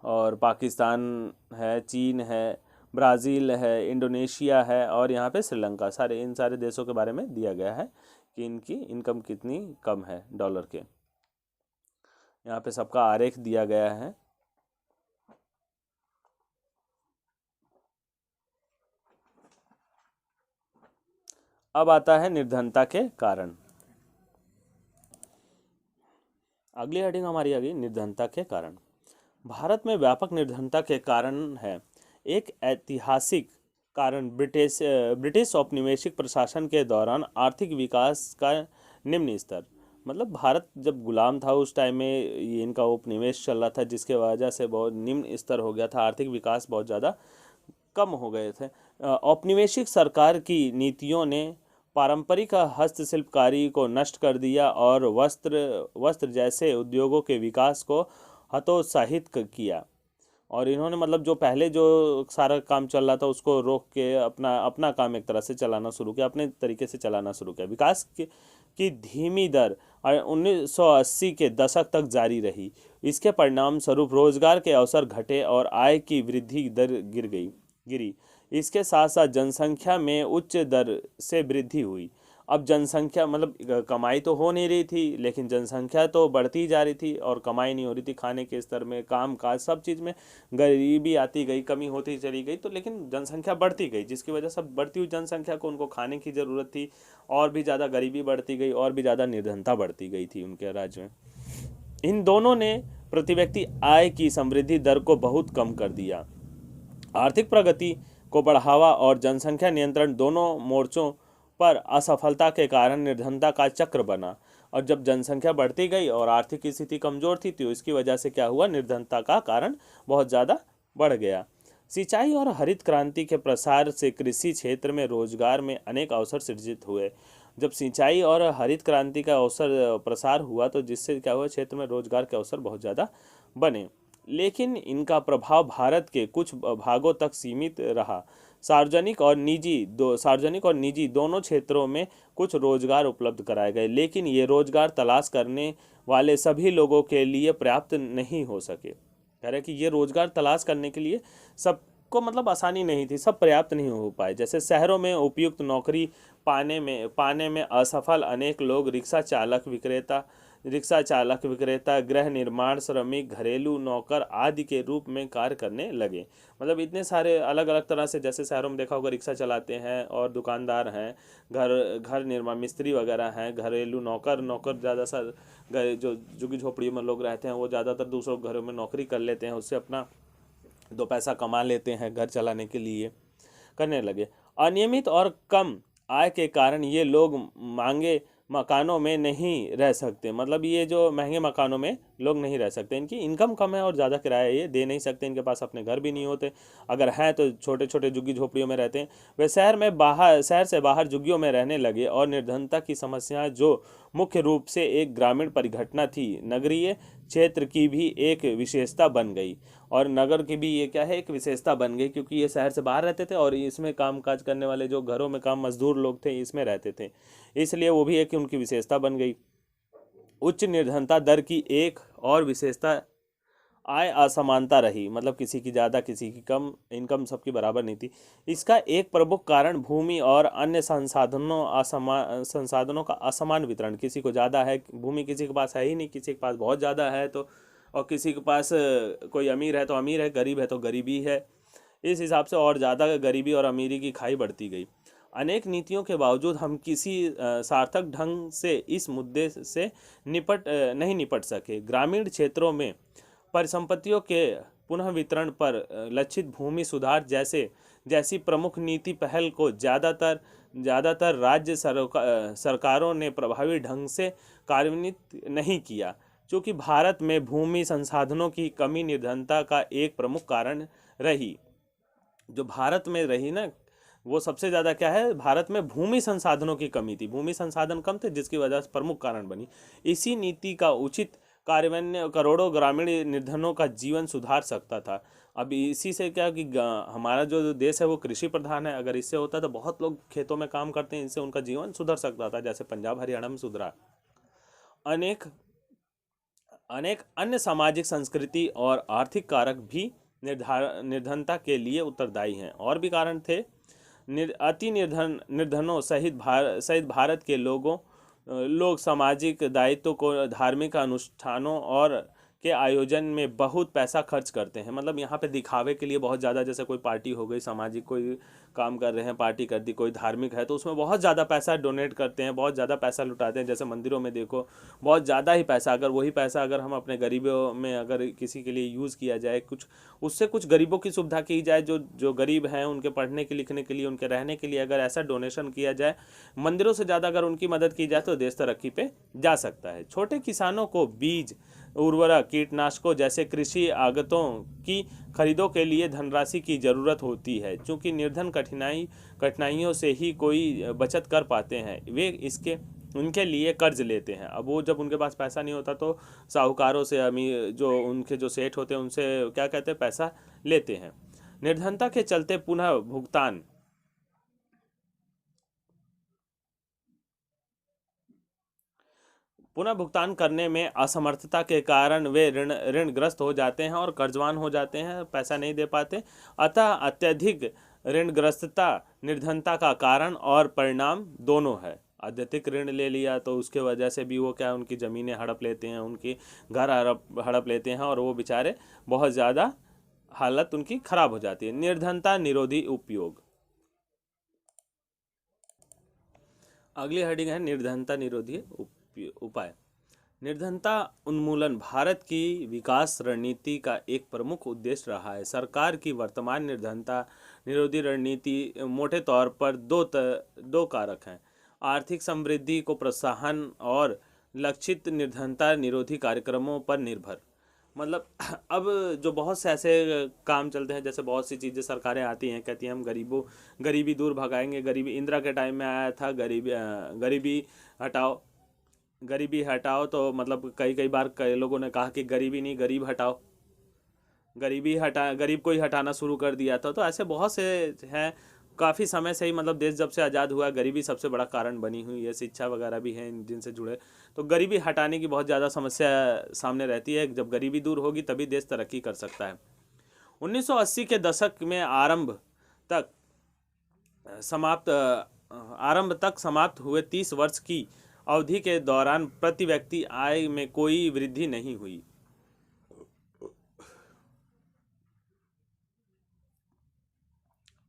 और पाकिस्तान है, चीन है, ब्राज़ील है, इंडोनेशिया है और यहाँ पे श्रीलंका। इन सारे देशों के बारे में दिया गया है कि इनकी इनकम कितनी कम है डॉलर के। यहाँ पे सबका आरेख दिया गया है। अब आता है निर्धनता के कारण। अगली हेडिंग हमारी आ गई निर्धनता के कारण। भारत में व्यापक निर्धनता के कारण है। एक ऐतिहासिक कारण ब्रिटिश औपनिवेशिक प्रशासन के दौरान आर्थिक विकास का निम्न स्तर, मतलब भारत जब गुलाम था उस टाइम में ये इनका उपनिवेश चल रहा था, जिसके वजह से बहुत निम्न स्तर हो गया था, आर्थिक विकास बहुत ज़्यादा कम हो गए थे। औपनिवेशिक सरकार की नीतियों ने पारंपरिक हस्तशिल्पकारी को नष्ट कर दिया और वस्त्र जैसे उद्योगों के विकास को हतोत्साहित किया। और इन्होंने मतलब जो पहले जो सारा काम चल रहा था उसको रोक के अपना काम एक तरह से चलाना शुरू किया, अपने तरीके से चलाना शुरू किया। विकास की धीमी दर 1980 के दशक तक जारी रही। इसके परिणाम स्वरूप रोजगार के अवसर घटे और आय की वृद्धि दर गिरी। इसके साथ साथ जनसंख्या में उच्च दर से वृद्धि हुई। अब जनसंख्या मतलब कमाई तो हो नहीं रही थी, लेकिन जनसंख्या तो बढ़ती जा रही थी और कमाई नहीं हो रही थी। खाने के स्तर में, काम काज, सब चीज़ में गरीबी आती गई, कमी होती चली गई। तो लेकिन जनसंख्या बढ़ती गई, जिसकी वजह से बढ़ती हुई जनसंख्या को उनको खाने की ज़रूरत थी और भी ज़्यादा गरीबी बढ़ती गई और भी ज़्यादा निर्धनता बढ़ती गई थी उनके राज्य में। इन दोनों ने प्रति व्यक्ति आय की समृद्धि दर को बहुत कम कर दिया। आर्थिक प्रगति को बढ़ावा और जनसंख्या नियंत्रण दोनों मोर्चों पर असफलता के कारण निर्धनता का चक्र बना। और जब जनसंख्या बढ़ती गई और आर्थिक स्थिति कमजोर थी तो इसकी वजह से क्या हुआ, निर्धनता का कारण बहुत ज़्यादा बढ़ गया। सिंचाई और हरित क्रांति के प्रसार से कृषि क्षेत्र में रोजगार में अनेक अवसर सृजित हुए। जब सिंचाई और हरित क्रांति का अवसर प्रसार हुआ तो जिससे क्या हुआ, क्षेत्र में रोजगार के अवसर बहुत ज़्यादा बने। लेकिन इनका प्रभाव भारत के कुछ भागों तक सीमित रहा। सार्वजनिक और निजी दोनों क्षेत्रों में कुछ रोजगार उपलब्ध कराए गए, लेकिन ये रोजगार तलाश करने वाले सभी लोगों के लिए पर्याप्त नहीं हो सके। कह रहे कि ये रोजगार तलाश करने के लिए सबको मतलब आसानी नहीं थी, सब पर्याप्त नहीं हो पाए। जैसे शहरों में उपयुक्त नौकरी पाने में असफल अनेक लोग रिक्शा चालक विक्रेता, गृह निर्माण श्रमिक, घरेलू नौकर आदि के रूप में कार्य करने लगे। मतलब इतने सारे अलग अलग तरह से, जैसे शहरों में देखा होगा रिक्शा चलाते हैं और दुकानदार हैं, घर निर्माण मिस्त्री वगैरह हैं, घरेलू नौकर ज़्यादा सा जो झुग्गी झोपड़ी में लोग रहते हैं वो ज़्यादातर दूसरों घरों में नौकरी कर लेते हैं, उससे अपना 2 पैसा कमा लेते हैं, घर चलाने के लिए करने लगे। अनियमित और कम आय के कारण ये लोग महंगे मकानों में नहीं रह सकते। मतलब ये जो महंगे मकानों में लोग नहीं रह सकते, इनकी इनकम कम है और ज़्यादा किराया ये दे नहीं सकते, इनके पास अपने घर भी नहीं होते, अगर हैं तो छोटे छोटे झुग्गी झोपड़ियों में रहते हैं। वे शहर से बाहर झुग्गियों में रहने लगे और निर्धनता की समस्या जो मुख्य रूप से एक ग्रामीण परिघटना थी, नगरीय क्षेत्र की भी एक विशेषता बन गई, और नगर की भी ये क्या है, एक विशेषता बन गई, क्योंकि ये शहर से बाहर रहते थे और इसमें काम काज करने वाले जो घरों में काम मजदूर लोग थे इसमें रहते थे, इसलिए वो भी एक उनकी विशेषता बन गई। उच्च निर्धनता दर की एक और विशेषता आय असमानता रही, मतलब किसी की ज़्यादा किसी की कम, इनकम सबकी बराबर नहीं थी। इसका एक प्रमुख कारण भूमि और अन्य संसाधनों का असमान वितरण, किसी को ज़्यादा है भूमि, किसी के पास है ही नहीं, किसी के पास बहुत ज़्यादा है, तो और किसी के पास कोई अमीर है तो अमीर है, गरीब है तो गरीबी है, इस हिसाब से और ज़्यादा गरीबी और अमीरी की खाई बढ़ती गई। अनेक नीतियों के बावजूद हम किसी सार्थक ढंग से इस मुद्दे से नहीं निपट सके। ग्रामीण क्षेत्रों में परिसंपत्तियों के पुनः वितरण पर लक्षित भूमि सुधार जैसी प्रमुख नीति पहल को ज़्यादातर राज्य सरकारों ने प्रभावी ढंग से कार्यान्वित नहीं किया, क्योंकि भारत में भूमि संसाधनों की कमी निर्धनता का एक प्रमुख कारण रही। जो भारत में रही ना, वो सबसे ज़्यादा क्या है, भारत में भूमि संसाधनों की कमी थी, भूमि संसाधन कम थे, जिसकी वजह से प्रमुख कारण बनी। इसी नीति का उचित कार्यान्वयन करोड़ों ग्रामीण निर्धनों का जीवन सुधार सकता था। अब इसी से क्या कि हमारा जो देश है वो कृषि प्रधान है, अगर इससे होता तो बहुत लोग खेतों में काम करते हैं, इससे उनका जीवन सुधर सकता था, जैसे पंजाब हरियाणा में सुधरा। अनेक अनेक अन्य सामाजिक, संस्कृति और आर्थिक कारक भी निर्धनता के लिए उत्तरदायी हैं। और भी कारण थे। अति निर्धनों सहित भारत के लोग सामाजिक दायित्व को, धार्मिक अनुष्ठानों और के आयोजन में बहुत पैसा खर्च करते हैं। मतलब यहाँ पे दिखावे के लिए बहुत ज़्यादा, जैसे कोई पार्टी हो गई, सामाजिक कोई काम कर रहे हैं, पार्टी कर दी, कोई धार्मिक है तो उसमें बहुत ज़्यादा पैसा डोनेट करते हैं, बहुत ज़्यादा पैसा लुटाते हैं। जैसे मंदिरों में देखो बहुत ज़्यादा ही पैसा, अगर वही पैसा अगर हम अपने गरीबों में अगर किसी के लिए यूज़ किया जाए, उससे कुछ गरीबों की सुविधा की जाए, जो गरीब हैं उनके पढ़ने के लिखने के लिए, उनके रहने के लिए, अगर ऐसा डोनेशन किया जाए मंदिरों से ज़्यादा, अगर उनकी मदद की जाए तो देश तरक्की पे जा सकता है। छोटे किसानों को बीज, उर्वरक, कीटनाशकों जैसे कृषि आगतों की खरीदों के लिए धनराशि की ज़रूरत होती है। चूँकि निर्धन कठिनाइयों से ही कोई बचत कर पाते हैं, वे उनके लिए कर्ज लेते हैं। अब वो जब उनके पास पैसा नहीं होता तो साहूकारों से, अमीर जो उनके जो सेठ होते हैं उनसे क्या कहते हैं, पैसा लेते हैं। निर्धनता के चलते पुनः भुगतान करने में असमर्थता के कारण वे ऋणग्रस्त हो जाते हैं और कर्जवान हो जाते हैं, पैसा नहीं दे पाते। अतः अत्यधिक ऋणग्रस्तता निर्धनता का कारण और परिणाम दोनों है। अत्यधिक ऋण ले लिया तो उसके वजह से भी वो क्या, उनकी ज़मीनें हड़प लेते हैं, उनकी घर हड़प लेते हैं और वो बेचारे बहुत ज़्यादा हालत उनकी खराब हो जाती है। निर्धनता निरोधी उपयोग। अगली हेडिंग है निर्धनता निरोधी उपाय। निर्धनता उन्मूलन भारत की विकास रणनीति का एक प्रमुख उद्देश्य रहा है। सरकार की वर्तमान निर्धनता निरोधी रणनीति मोटे तौर पर दो कारक हैं: आर्थिक समृद्धि को प्रोत्साहन और लक्षित निर्धनता निरोधी कार्यक्रमों पर निर्भर। मतलब अब जो बहुत से ऐसे काम चलते हैं, जैसे बहुत सी चीज़ें सरकारें आती हैं, कहती हैं हम गरीबी दूर भगाएंगे, गरीबी इंदिरा के टाइम में आया था, गरीबी हटाओ, तो मतलब कई बार कई लोगों ने कहा कि गरीबी नहीं, गरीब हटाओ, गरीब को ही हटाना शुरू कर दिया था। तो ऐसे बहुत से हैं, काफ़ी समय से ही, मतलब देश जब से आज़ाद हुआ गरीबी सबसे बड़ा कारण बनी हुई है। शिक्षा वगैरह भी हैं जिनसे जुड़े, तो गरीबी हटाने की बहुत ज़्यादा समस्या सामने रहती है। जब गरीबी दूर होगी तभी देश तरक्की कर सकता है। 1980 के दशक में आरंभ तक समाप्त हुए 30 वर्ष की अवधि के दौरान प्रति व्यक्ति आय में कोई वृद्धि नहीं हुई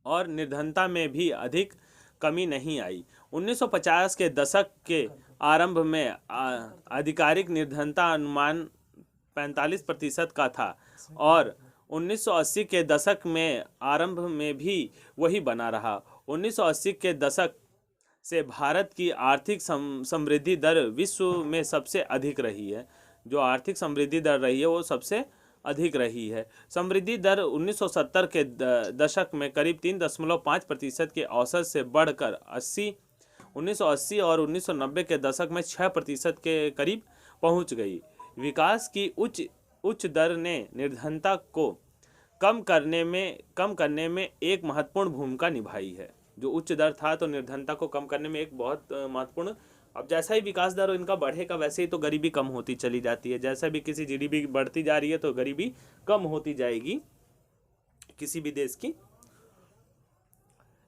और निर्धनता में भी अधिक कमी नहीं आई। 1950 के दशक के आरंभ में आधिकारिक निर्धनता अनुमान 45% का था और 1980 के दशक में आरंभ में भी वही बना रहा। 1980 के दशक से भारत की आर्थिक समृद्धि दर विश्व में सबसे अधिक रही है। जो आर्थिक समृद्धि दर रही है वो सबसे अधिक रही है। समृद्धि दर 1970 के दशक में करीब 3.5% के औसत से बढ़कर 1980 और 1990 के दशक में 6% के करीब पहुंच गई। विकास की उच्च दर ने निर्धनता को कम करने में एक महत्वपूर्ण भूमिका निभाई है। जो उच्च दर था तो निर्धनता को कम करने में एक बहुत महत्वपूर्ण। अब जैसा ही विकास दर इनका बढ़ेगा वैसे ही तो गरीबी कम होती चली जाती है। जैसा भी किसी जीडीपी बढ़ती जा रही है तो गरीबी कम होती जाएगी, किसी भी देश की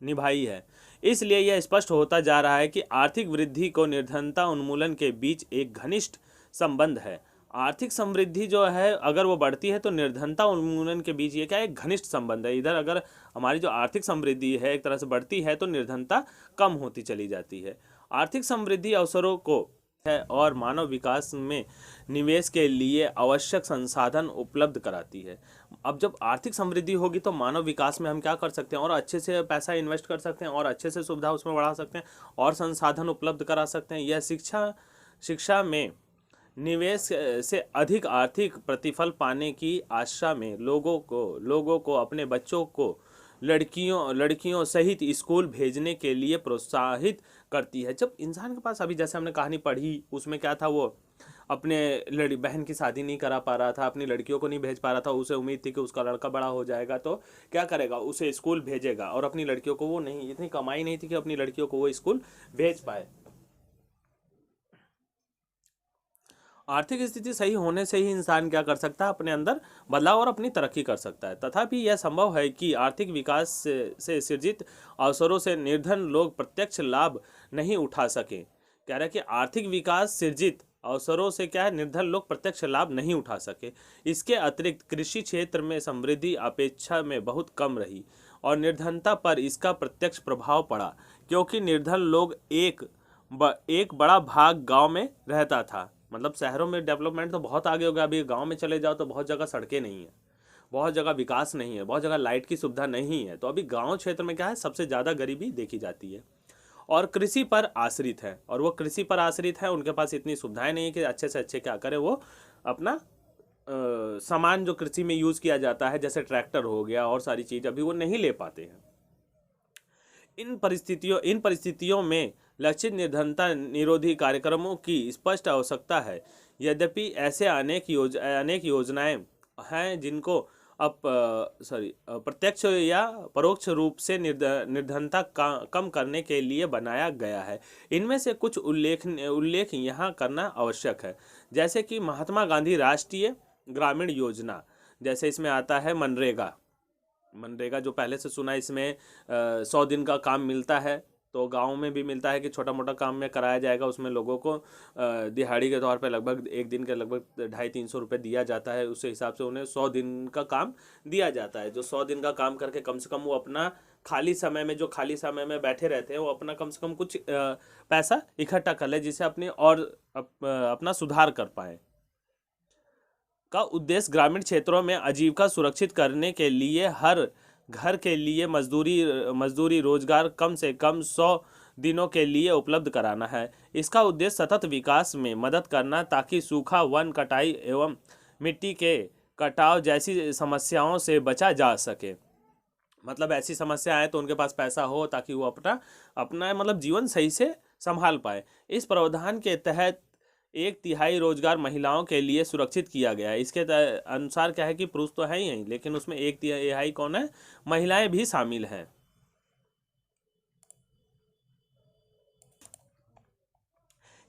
निभाई है। इसलिए यह स्पष्ट होता जा रहा है कि आर्थिक वृद्धि को निर्धनता उन्मूलन के बीच एक घनिष्ठ संबंध है। आर्थिक समृद्धि जो है अगर वो बढ़ती है तो निर्धनता उन्मूलन के बीच ये क्या है, एक घनिष्ठ संबंध है। इधर अगर हमारी जो आर्थिक समृद्धि है एक तरह से बढ़ती है तो निर्धनता कम होती चली जाती है। आर्थिक समृद्धि अवसरों को है और मानव विकास में निवेश के लिए आवश्यक संसाधन उपलब्ध कराती है। अब जब आर्थिक समृद्धि होगी तो मानव विकास में हम क्या कर सकते हैं, और अच्छे से पैसा इन्वेस्ट कर सकते हैं और अच्छे से सुविधा उसमें बढ़ा सकते हैं और संसाधन उपलब्ध करा सकते हैं। यह शिक्षा में निवेश से अधिक आर्थिक प्रतिफल पाने की आशा में लोगों को अपने बच्चों को लड़कियों सहित स्कूल भेजने के लिए प्रोत्साहित करती है। जब इंसान के पास, अभी जैसे हमने कहानी पढ़ी उसमें क्या था, वो अपने बहन की शादी नहीं करा पा रहा था, अपनी लड़कियों को नहीं भेज पा रहा था। उसे उम्मीद थी कि उसका लड़का बड़ा हो जाएगा तो क्या करेगा, उसे स्कूल भेजेगा, और अपनी लड़कियों को वो नहीं, इतनी कमाई नहीं थी कि अपनी लड़कियों को वो स्कूल भेज पाए। आर्थिक स्थिति सही होने से ही इंसान क्या कर सकता है, अपने अंदर बदलाव और अपनी तरक्की कर सकता है। तथापि यह संभव है कि आर्थिक विकास से सृजित अवसरों से निर्धन लोग प्रत्यक्ष लाभ नहीं उठा सके। कह रहा है कि आर्थिक विकास सृजित अवसरों से क्या है, निर्धन लोग प्रत्यक्ष लाभ नहीं उठा सके। इसके अतिरिक्त कृषि क्षेत्र में समृद्धि अपेक्षा में बहुत कम रही और निर्धनता पर इसका प्रत्यक्ष प्रभाव पड़ा, क्योंकि निर्धन लोग एक बड़ा भाग गांव में रहता था। मतलब शहरों में डेवलपमेंट तो बहुत आगे हो गया, अभी गांव में चले जाओ तो बहुत जगह सड़कें नहीं है, बहुत जगह विकास नहीं है, बहुत जगह लाइट की सुविधा नहीं है। तो अभी गांव क्षेत्र में क्या है, सबसे ज़्यादा गरीबी देखी जाती है और कृषि पर आश्रित है। और वो कृषि पर आश्रित है, उनके पास इतनी सुविधाएं नहीं है कि अच्छे से अच्छे क्या करें, वो अपना सामान जो कृषि में यूज़ किया जाता है जैसे ट्रैक्टर हो गया और सारी चीज़ अभी वो नहीं ले पाते हैं। इन परिस्थितियों में लक्षित निर्धनता निरोधी कार्यक्रमों की स्पष्ट आवश्यकता है। यद्यपि ऐसे अनेक योजनाएं हैं जिनको अब प्रत्यक्ष या परोक्ष रूप से निर्धनता कम करने के लिए बनाया गया है। इनमें से कुछ उल्लेख यहाँ करना आवश्यक है, जैसे कि महात्मा गांधी राष्ट्रीय ग्रामीण योजना, जैसे इसमें आता है मनरेगा जो पहले से सुना, इसमें 100 दिन का काम मिलता है। तो गांव में भी मिलता है कि छोटा मोटा काम में कराया जाएगा, उसमें लोगों को दिहाड़ी के तौर पे लगभग एक दिन के लगभग 250-300 रुपये दिया जाता है। उस हिसाब से उन्हें 100 दिन का काम दिया जाता है। जो 100 दिन का काम करके कम से कम वो अपना खाली समय में बैठे रहते हैं, वो अपना कम से कम कुछ पैसा इकट्ठा कर ले, जिससे अपना सुधार कर पाए। का उद्देश्य ग्रामीण क्षेत्रों में आजीविका सुरक्षित करने के लिए हर घर के लिए मजदूरी रोजगार कम से कम 100 दिनों के लिए उपलब्ध कराना है। इसका उद्देश्य सतत विकास में मदद करना, ताकि सूखा, वन कटाई एवं मिट्टी के कटाव जैसी समस्याओं से बचा जा सके। मतलब ऐसी समस्या आए तो उनके पास पैसा हो ताकि वो अपना मतलब जीवन सही से संभाल पाए। इस प्रावधान के तहत 1/3 रोजगार महिलाओं के लिए सुरक्षित किया गया है। इसके अनुसार क्या है कि पुरुष तो है ही, लेकिन उसमें 1/3 कौन है, महिलाएं भी शामिल हैं।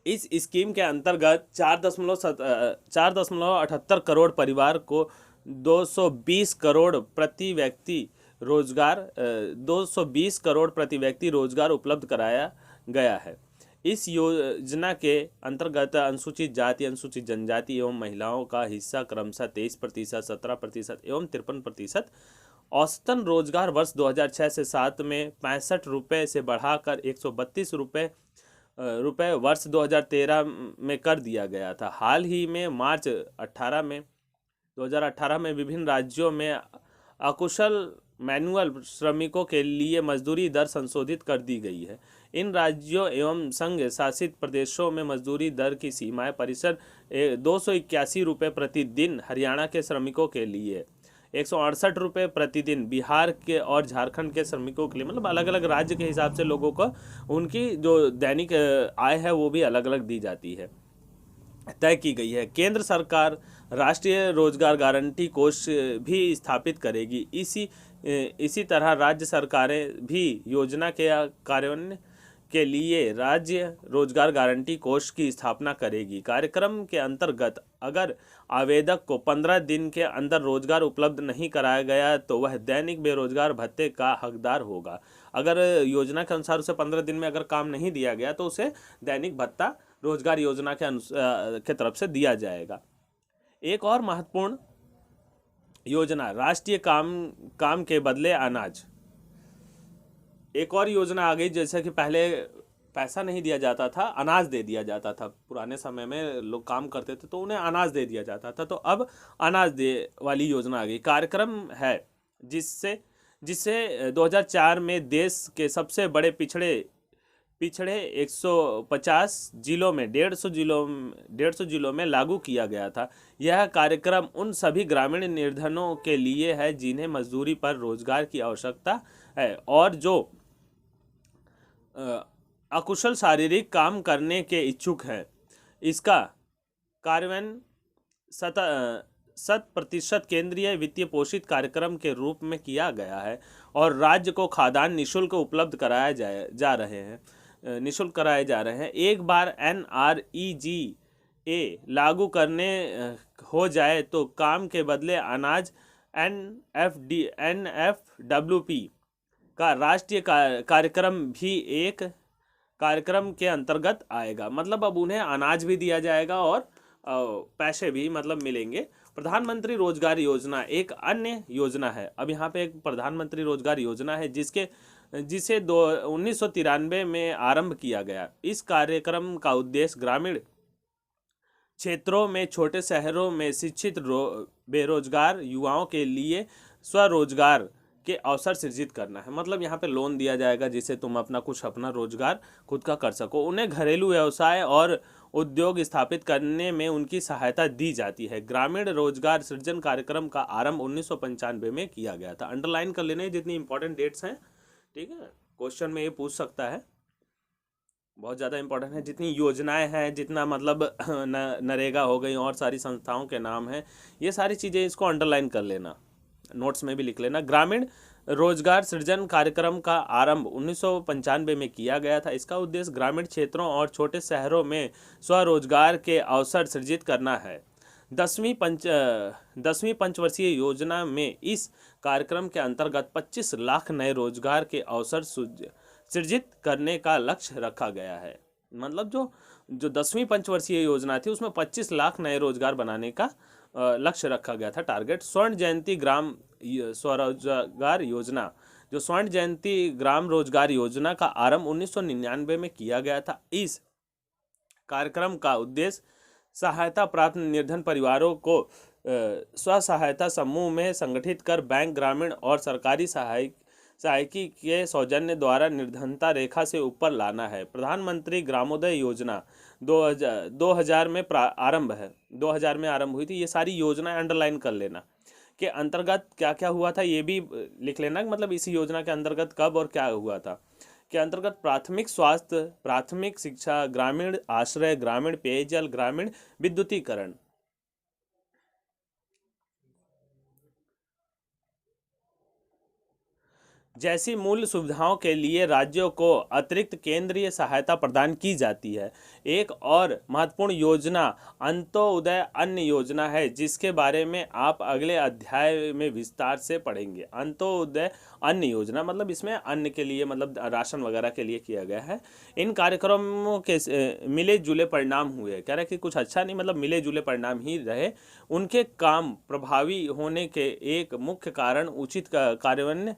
इस स्कीम के अंतर्गत 4.78 करोड़ परिवार को 220 करोड़ प्रति व्यक्ति रोजगार उपलब्ध कराया गया है। इस योजना के अंतर्गत अनुसूचित जाति, अनुसूचित जनजाति एवं महिलाओं का हिस्सा क्रमशः 23%, 17% एवं 53%। औसतन रोजगार वर्ष 2006 से 7 में 65 रुपये से बढ़ाकर 132 रुपये वर्ष 2013 में कर दिया गया था। हाल ही में मार्च 2018 में विभिन्न राज्यों में अकुशल मैनुअल श्रमिकों के लिए मजदूरी दर संशोधित कर दी गई है। इन राज्यों एवं संघ शासित प्रदेशों में मजदूरी दर की सीमाएं परिसर 281 रुपये प्रतिदिन हरियाणा के श्रमिकों के लिए, 168 रुपये प्रतिदिन बिहार के और झारखंड के श्रमिकों के लिए। मतलब अलग अलग राज्य के हिसाब से लोगों को उनकी जो दैनिक आय है वो भी अलग अलग दी जाती है। तय की गई है। केंद्र सरकार राष्ट्रीय रोजगार गारंटी कोष भी स्थापित करेगी। इसी तरह राज्य सरकारें भी योजना के कार्यान्वयन के लिए राज्य रोजगार गारंटी कोष की स्थापना करेगी। कार्यक्रम के अंतर्गत अगर आवेदक को 15 दिन के अंदर रोजगार उपलब्ध नहीं कराया गया तो वह दैनिक बेरोजगार भत्ते का हकदार होगा। अगर योजना के अनुसार उसे 15 दिन में अगर काम नहीं दिया गया तो उसे दैनिक भत्ता रोजगार योजना के तरफ से दिया जाएगा। एक और महत्वपूर्ण योजना राष्ट्रीय काम के बदले अनाज। एक और योजना आ गई, जैसे कि पहले पैसा नहीं दिया जाता था, अनाज दे दिया जाता था। पुराने समय में लोग काम करते थे तो उन्हें अनाज दे दिया जाता था, तो अब अनाज दे वाली योजना आ गई। कार्यक्रम है जिससे 2004 में देश के सबसे बड़े पिछड़े 150 जिलों में 150 जिलों में लागू किया गया था। यह कार्यक्रम उन सभी ग्रामीण निर्धनों के लिए है जिन्हें मजदूरी पर रोजगार की आवश्यकता है और जो अकुशल शारीरिक काम करने के इच्छुक हैं। इसका कार्यान्वयन 100% केंद्रीय वित्तीय पोषित कार्यक्रम के रूप में किया गया है और राज्य को खाद्यान्न निःशुल्क उपलब्ध कराए जा रहे हैं। एक बार NREGA लागू करने हो जाए तो काम के बदले अनाज NFWP का राष्ट्रीय कार्यक्रम भी एक कार्यक्रम के अंतर्गत आएगा। मतलब अब उन्हें अनाज भी दिया जाएगा और पैसे भी मतलब मिलेंगे। प्रधानमंत्री रोजगार योजना एक अन्य योजना है। अब यहाँ पे एक प्रधानमंत्री रोजगार योजना है जिसे 1993 में आरंभ किया गया। इस कार्यक्रम का उद्देश्य ग्रामीण क्षेत्रों में छोटे शहरों में शिक्षित बेरोजगार युवाओं के लिए स्वरोजगार के अवसर सृजित करना है। मतलब यहाँ पे लोन दिया जाएगा जिससे तुम अपना रोजगार खुद का कर सको। उन्हें घरेलू व्यवसाय और उद्योग स्थापित करने में उनकी सहायता दी जाती है। ग्रामीण रोजगार सृजन कार्यक्रम का आरंभ 1995 में किया गया था। अंडरलाइन कर लेने जितनी इंपॉर्टेंट डेट्स हैं, ठीक है, क्वेश्चन में ये पूछ सकता है, बहुत ज़्यादा इंपॉर्टेंट है। जितनी योजनाएं हैं, जितना मतलब नरेगा हो गई और सारी संस्थाओं के नाम हैं, ये सारी चीज़ें इसको अंडरलाइन कर लेना, नोट्स में भी लिख लेना। ग्रामीण रोजगार सृजन कार्यक्रम का आरंभ 1995 में किया गया था। इसका उद्देश्य ग्रामीण क्षेत्रों और छोटे शहरों में स्वरोजगार के अवसर सृजित करना है। 10वीं पंचवर्षीय योजना में इस कार्यक्रम के अंतर्गत 25 लाख नए रोजगार के अवसर सृजित करने का लक्ष्य रखा गया है। मतलब जो 10वीं पंचवर्षीय योजना थी उसमें 25 लाख नए रोजगार बनाने का लक्ष्य रखा गया था, टारगेट। स्वर्ण जयंती ग्राम स्वरोजगार योजना, जो स्वर्ण जयंती ग्राम रोजगार योजना का आरंभ 1999 में किया गया था। इस कार्यक्रम का उद्देश्य सहायता प्राप्त निर्धन परिवारों को स्व सहायता समूह में संगठित कर बैंक, ग्रामीण और सरकारी सहायकी के सौजन्य द्वारा निर्धनता रेखा से ऊपर लाना है। प्रधानमंत्री ग्रामोदय योजना 2000 में आरंभ है, 2000 में आरंभ हुई थी। ये सारी योजनाएं अंडरलाइन कर लेना। के अंतर्गत क्या क्या हुआ था ये भी लिख लेना, मतलब इसी योजना के अंतर्गत कब और क्या हुआ था। के अंतर्गत प्राथमिक स्वास्थ्य, प्राथमिक शिक्षा, ग्रामीण आश्रय, ग्रामीण पेयजल, ग्रामीण विद्युतीकरण जैसी मूल सुविधाओं के लिए राज्यों को अतिरिक्त केंद्रीय सहायता प्रदान की जाती है। एक और महत्वपूर्ण योजना अंत्योदय अन्न योजना है, जिसके बारे में आप अगले अध्याय में विस्तार से पढ़ेंगे। अंत्योदय अन्न योजना मतलब इसमें अन्न के लिए, मतलब राशन वगैरह के लिए किया गया है। इन कार्यक्रमों के मिले जुले परिणाम हुए, कह रहे कि कुछ अच्छा नहीं, मतलब मिले जुले परिणाम ही रहे। उनके काम प्रभावी होने के एक मुख्य कारण उचित कार्यान्वयन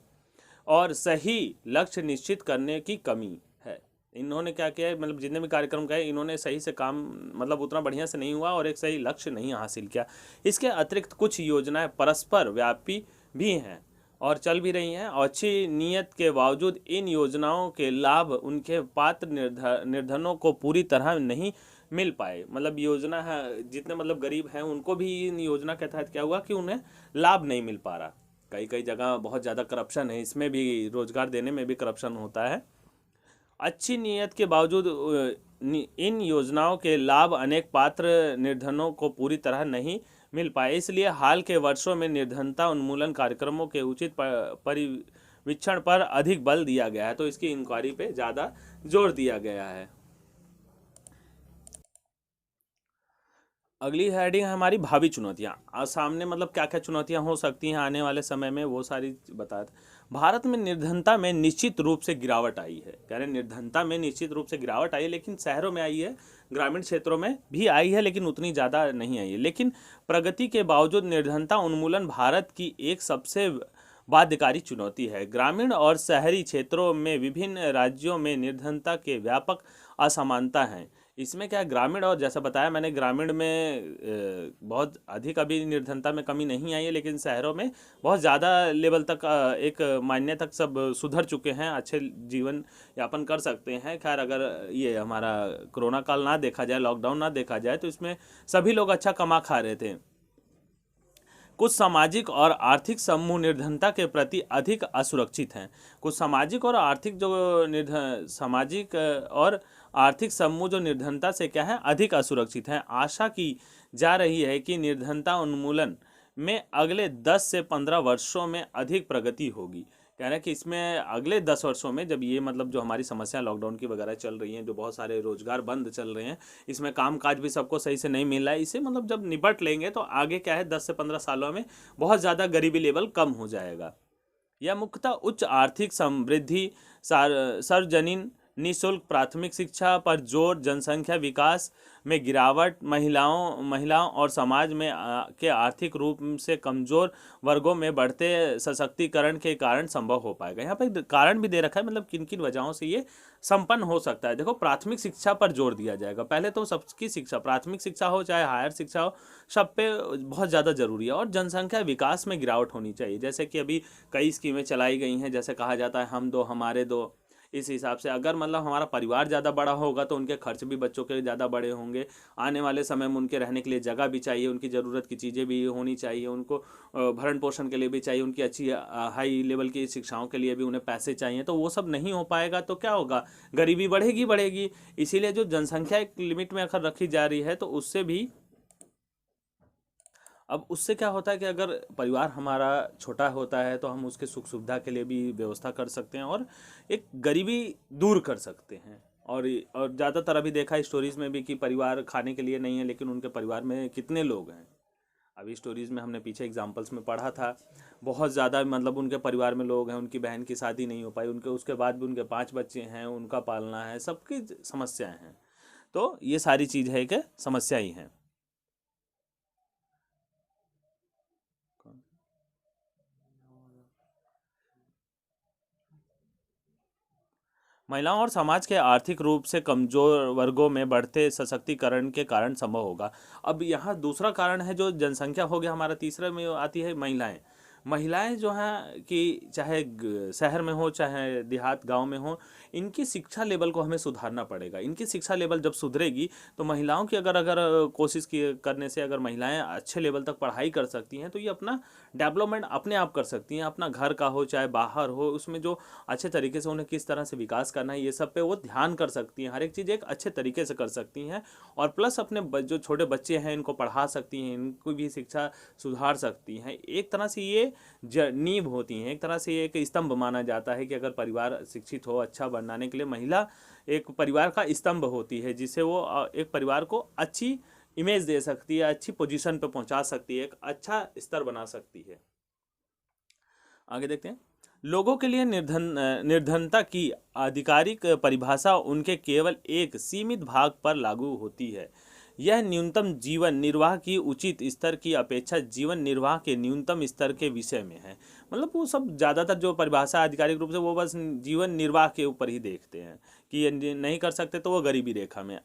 और सही लक्ष्य निश्चित करने की कमी है। इन्होंने क्या किया है, मतलब जितने भी कार्यक्रम किए इन्होंने सही से काम मतलब उतना बढ़िया से नहीं हुआ और एक सही लक्ष्य नहीं हासिल किया। इसके अतिरिक्त कुछ योजनाएं परस्पर व्यापी भी हैं और चल भी रही हैं और अच्छी नीयत के बावजूद इन योजनाओं के लाभ उनके पात्र निर्धनों को पूरी तरह नहीं मिल पाए। मतलब योजना है, जितने मतलब गरीब हैं उनको भी इन योजना के तहत क्या हुआ कि उन्हें लाभ नहीं मिल पा रहा। कई जगह बहुत ज़्यादा करप्शन है, इसमें भी रोजगार देने में भी करप्शन होता है। अच्छी नीयत के बावजूद इन योजनाओं के लाभ अनेक पात्र निर्धनों को पूरी तरह नहीं मिल पाए। इसलिए हाल के वर्षों में निर्धनता उन्मूलन कार्यक्रमों के उचित परिवीक्षण पर अधिक बल दिया गया है। तो इसकी इंक्वायरी पे ज़्यादा जोर दिया गया है। अगली हेडिंग है हमारी भावी चुनौतियां। सामने मतलब क्या क्या चुनौतियां हो सकती हैं आने वाले समय में, वो सारी बताया था। भारत में निर्धनता में निश्चित रूप से गिरावट आई है। कह रहे निर्धनता में निश्चित रूप से गिरावट आई है, लेकिन शहरों में आई है, ग्रामीण क्षेत्रों में भी आई है, लेकिन उतनी ज़्यादा नहीं आई है। लेकिन प्रगति के बावजूद निर्धनता उन्मूलन भारत की एक सबसे बाध्यकारी चुनौती है। ग्रामीण और शहरी क्षेत्रों में विभिन्न राज्यों में निर्धनता के व्यापक असमानता हैं। इसमें क्या ग्रामीण, और जैसा बताया मैंने, ग्रामीण में बहुत अधिक अभी निर्धनता में कमी नहीं आई है, लेकिन शहरों में बहुत ज़्यादा लेवल तक, एक मायने तक सब सुधर चुके हैं, अच्छे जीवन यापन कर सकते हैं। खैर अगर ये हमारा कोरोना काल ना देखा जाए, लॉकडाउन ना देखा जाए, तो इसमें सभी लोग अच्छा कमा खा रहे थे। कुछ सामाजिक और आर्थिक समूह निर्धनता के प्रति अधिक असुरक्षित हैं। कुछ सामाजिक और आर्थिक जो सामाजिक और आर्थिक समूह जो निर्धनता से क्या है, अधिक असुरक्षित हैं। आशा की जा रही है कि निर्धनता उन्मूलन में अगले 10 से 15 वर्षों में अधिक प्रगति होगी। कह रहे हैं कि इसमें अगले 10 वर्षों में, जब ये मतलब जो हमारी समस्या लॉकडाउन की वगैरह चल रही हैं, जो बहुत सारे रोजगार बंद चल रहे हैं, इसमें कामकाज भी सबको सही से नहीं मिल रहा है, इसे मतलब जब निपट लेंगे तो आगे क्या है 10 से 15 सालों में बहुत ज़्यादा गरीबी लेवल कम हो जाएगा। यह मुख्यतः उच्च आर्थिक समृद्धि, सार्वजनिक निःशुल्क प्राथमिक शिक्षा पर जोर, जनसंख्या विकास में गिरावट, महिलाओं और समाज में के आर्थिक रूप से कमजोर वर्गों में बढ़ते सशक्तिकरण के कारण संभव हो पाएगा। यहाँ पे कारण भी दे रखा है, मतलब किन किन वजहों से ये संपन्न हो सकता है। देखो, प्राथमिक शिक्षा पर जोर दिया जाएगा। पहले तो सबकी शिक्षा, प्राथमिक शिक्षा हो चाहे हायर शिक्षा हो, सब पे बहुत ज़्यादा जरूरी है। और जनसंख्या विकास में गिरावट होनी चाहिए। जैसे कि अभी कई स्कीमें चलाई गई हैं, जैसे कहा जाता है हम दो हमारे दो। इस हिसाब से अगर मतलब हमारा परिवार ज़्यादा बड़ा होगा तो उनके खर्च भी बच्चों के ज़्यादा बड़े होंगे। आने वाले समय में उनके रहने के लिए जगह भी चाहिए, उनकी ज़रूरत की चीज़ें भी होनी चाहिए, उनको भरण पोषण के लिए भी चाहिए, उनकी अच्छी हाई लेवल की शिक्षाओं के लिए भी उन्हें पैसे चाहिए। तो वो सब नहीं हो पाएगा तो क्या होगा, गरीबी बढ़ेगी बढ़ेगी। इसीलिए जो जनसंख्या एक लिमिट में अगर रखी जा रही है तो उससे भी, अब उससे क्या होता है कि अगर परिवार हमारा छोटा होता है तो हम उसके सुख सुविधा के लिए भी व्यवस्था कर सकते हैं और एक गरीबी दूर कर सकते हैं। और ज़्यादातर अभी देखा है स्टोरीज में भी कि परिवार खाने के लिए नहीं है, लेकिन उनके परिवार में कितने लोग हैं। अभी स्टोरीज में हमने पीछे एग्जांपल्स में पढ़ा था, बहुत ज़्यादा मतलब उनके परिवार में लोग हैं, उनकी बहन की शादी नहीं हो पाई, उनके उसके बाद भी उनके 5 बच्चे हैं, उनका पालना है, सबकी समस्याएं हैं। तो ये सारी चीज़ है कि समस्या ही है। महिलाओं और समाज के आर्थिक रूप से कमजोर वर्गों में बढ़ते सशक्तिकरण के कारण संभव होगा। अब यहाँ दूसरा कारण है जो जनसंख्या हो गया हमारा, तीसरे में आती है महिलाएं। महिलाएं जो हैं कि चाहे शहर में हो चाहे देहात गांव में हो, इनकी शिक्षा लेवल को हमें सुधारना पड़ेगा। इनकी शिक्षा लेवल जब सुधरेगी तो महिलाओं की अगर अगर कोशिश की करने से अगर महिलाएं अच्छे लेवल तक पढ़ाई कर सकती हैं तो ये अपना डेवलपमेंट अपने आप कर सकती हैं। अपना घर का हो चाहे बाहर हो, उसमें जो अच्छे तरीके से उन्हें किस तरह से विकास करना है, ये सब पे वो ध्यान कर सकती हैं। हर एक चीज़ एक अच्छे तरीके से कर सकती हैं। और प्लस अपने जो छोटे बच्चे हैं इनको पढ़ा सकती हैं, इनको भी शिक्षा सुधार सकती हैं। एक तरह से ये नींव होती हैं, एक तरह से ये एक स्तंभ माना जाता है कि अगर परिवार शिक्षित हो, अच्छा बनाने के लिए महिला एक परिवार का स्तंभ होती है, जिससे वो एक परिवार को अच्छी इमेज दे सकती है, अच्छी पोजीशन पे पहुंचा सकती है, एक अच्छा स्तर बना सकती है। आगे देखते हैं। लोगों के लिए निर्धनता की आधिकारिक परिभाषा उनके केवल एक सीमित भाग पर लागू होती है। यह न्यूनतम जीवन निर्वाह की उचित स्तर की अपेक्षा जीवन निर्वाह के न्यूनतम स्तर के विषय में है। मतलब वो सब ज़्यादातर जो परिभाषा आधिकारिक रूप से वो बस जीवन निर्वाह के ऊपर ही देखते हैं कि ये नहीं कर सकते तो वो गरीबी रेखा में।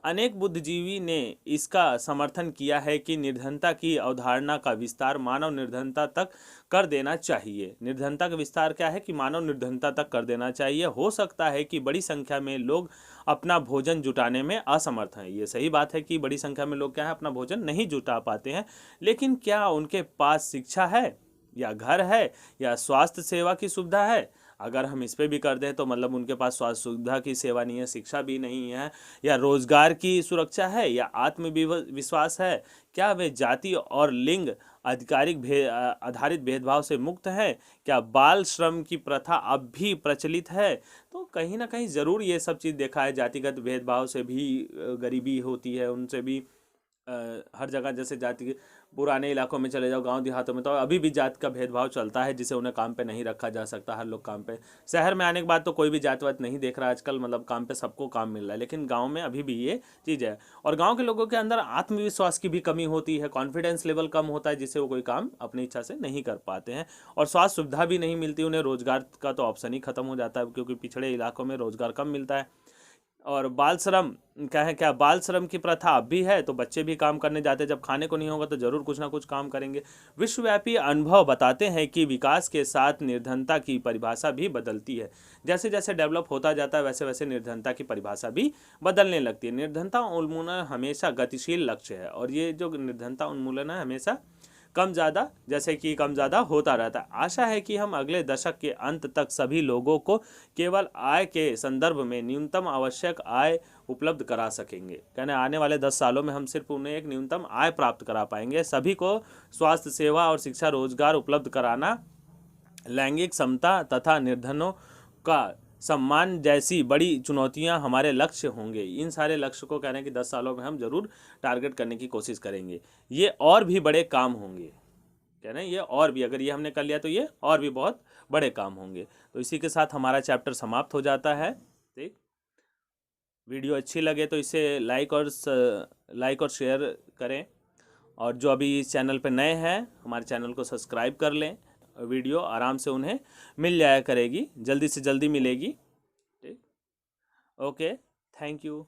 अनेक बुद्धिजीवी ने इसका समर्थन किया है कि निर्धनता की अवधारणा का विस्तार मानव निर्धनता तक कर देना चाहिए। निर्धनता का विस्तार क्या है कि मानव निर्धनता तक कर देना चाहिए। हो सकता है कि बड़ी संख्या में लोग अपना भोजन जुटाने में असमर्थ हैं। ये सही बात है कि बड़ी संख्या में लोग क्या है अपना भोजन नहीं जुटा पाते हैं, लेकिन क्या उनके पास शिक्षा है या घर है या स्वास्थ्य सेवा की सुविधा है? अगर हम इस पे भी कर दें तो मतलब उनके पास स्वास्थ्य सुविधा की सेवा नहीं है, शिक्षा भी नहीं है, या रोजगार की सुरक्षा है, या आत्मविश्वास है, क्या वे जाति और लिंग आधारित भेदभाव से मुक्त है, क्या बाल श्रम की प्रथा अब भी प्रचलित है। तो कहीं ना कहीं ज़रूर ये सब चीज़ देखा है, जातिगत भेदभाव से भी गरीबी होती है, उनसे भी हर जगह जैसे जाति पुराने इलाकों में चले जाओ, गांव देहातों में तो अभी भी जात का भेदभाव चलता है, जिसे उन्हें काम पे नहीं रखा जा सकता। हर लोग काम पे, शहर में आने के बाद तो कोई भी जात वात नहीं देख रहा आजकल, मतलब काम पे सबको काम मिल रहा है, लेकिन गांव में अभी भी ये चीज़ है। और गांव के लोगों के अंदर आत्मविश्वास की भी कमी होती है, कॉन्फिडेंस लेवल कम होता है, जिससे वो कोई काम अपनी इच्छा से नहीं कर पाते हैं। और स्वास्थ्य सुविधा भी नहीं मिलती उन्हें, रोजगार का तो ऑप्शन ही खत्म हो जाता है, क्योंकि पिछड़े इलाकों में रोजगार कम मिलता है। और बाल श्रम कहें, क्या बाल श्रम की प्रथा अब भी है, तो बच्चे भी काम करने जाते हैं, जब खाने को नहीं होगा तो जरूर कुछ ना कुछ काम करेंगे। विश्वव्यापी अनुभव बताते हैं कि विकास के साथ निर्धनता की परिभाषा भी बदलती है। जैसे जैसे डेवलप होता जाता है वैसे वैसे निर्धनता की परिभाषा भी बदलने लगती है। निर्धनता उन्मूलन हमेशा गतिशील लक्ष्य है, और ये जो निर्धनता उन्मूलन है हमेशा कम ज़्यादा, जैसे कि कम ज़्यादा होता रहता है। आशा है कि हम अगले दशक के अंत तक सभी लोगों को केवल आय के संदर्भ में न्यूनतम आवश्यक आय उपलब्ध करा सकेंगे। कहने आने वाले 10 सालों में हम सिर्फ उन्हें एक न्यूनतम आय प्राप्त करा पाएंगे। सभी को स्वास्थ्य सेवा और शिक्षा रोजगार उपलब्ध कराना, लैंगिक समता तथा निर्धनों का सम्मान जैसी बड़ी चुनौतियां हमारे लक्ष्य होंगे। इन सारे लक्ष्य को कहने कि 10 सालों में हम जरूर टारगेट करने की कोशिश करेंगे। ये और भी बड़े काम होंगे, कहना ये और भी, अगर ये हमने कर लिया तो ये और भी बहुत बड़े काम होंगे। तो इसी के साथ हमारा चैप्टर समाप्त हो जाता है। ठीक, वीडियो अच्छी लगे तो इसे लाइक और शेयर करें, और जो अभी इस चैनल पर नए हैं हमारे चैनल को सब्सक्राइब कर लें। वीडियो आराम से उन्हें मिल जाया करेगी, जल्दी से जल्दी मिलेगी। ठीक, ओके, थैंक यू।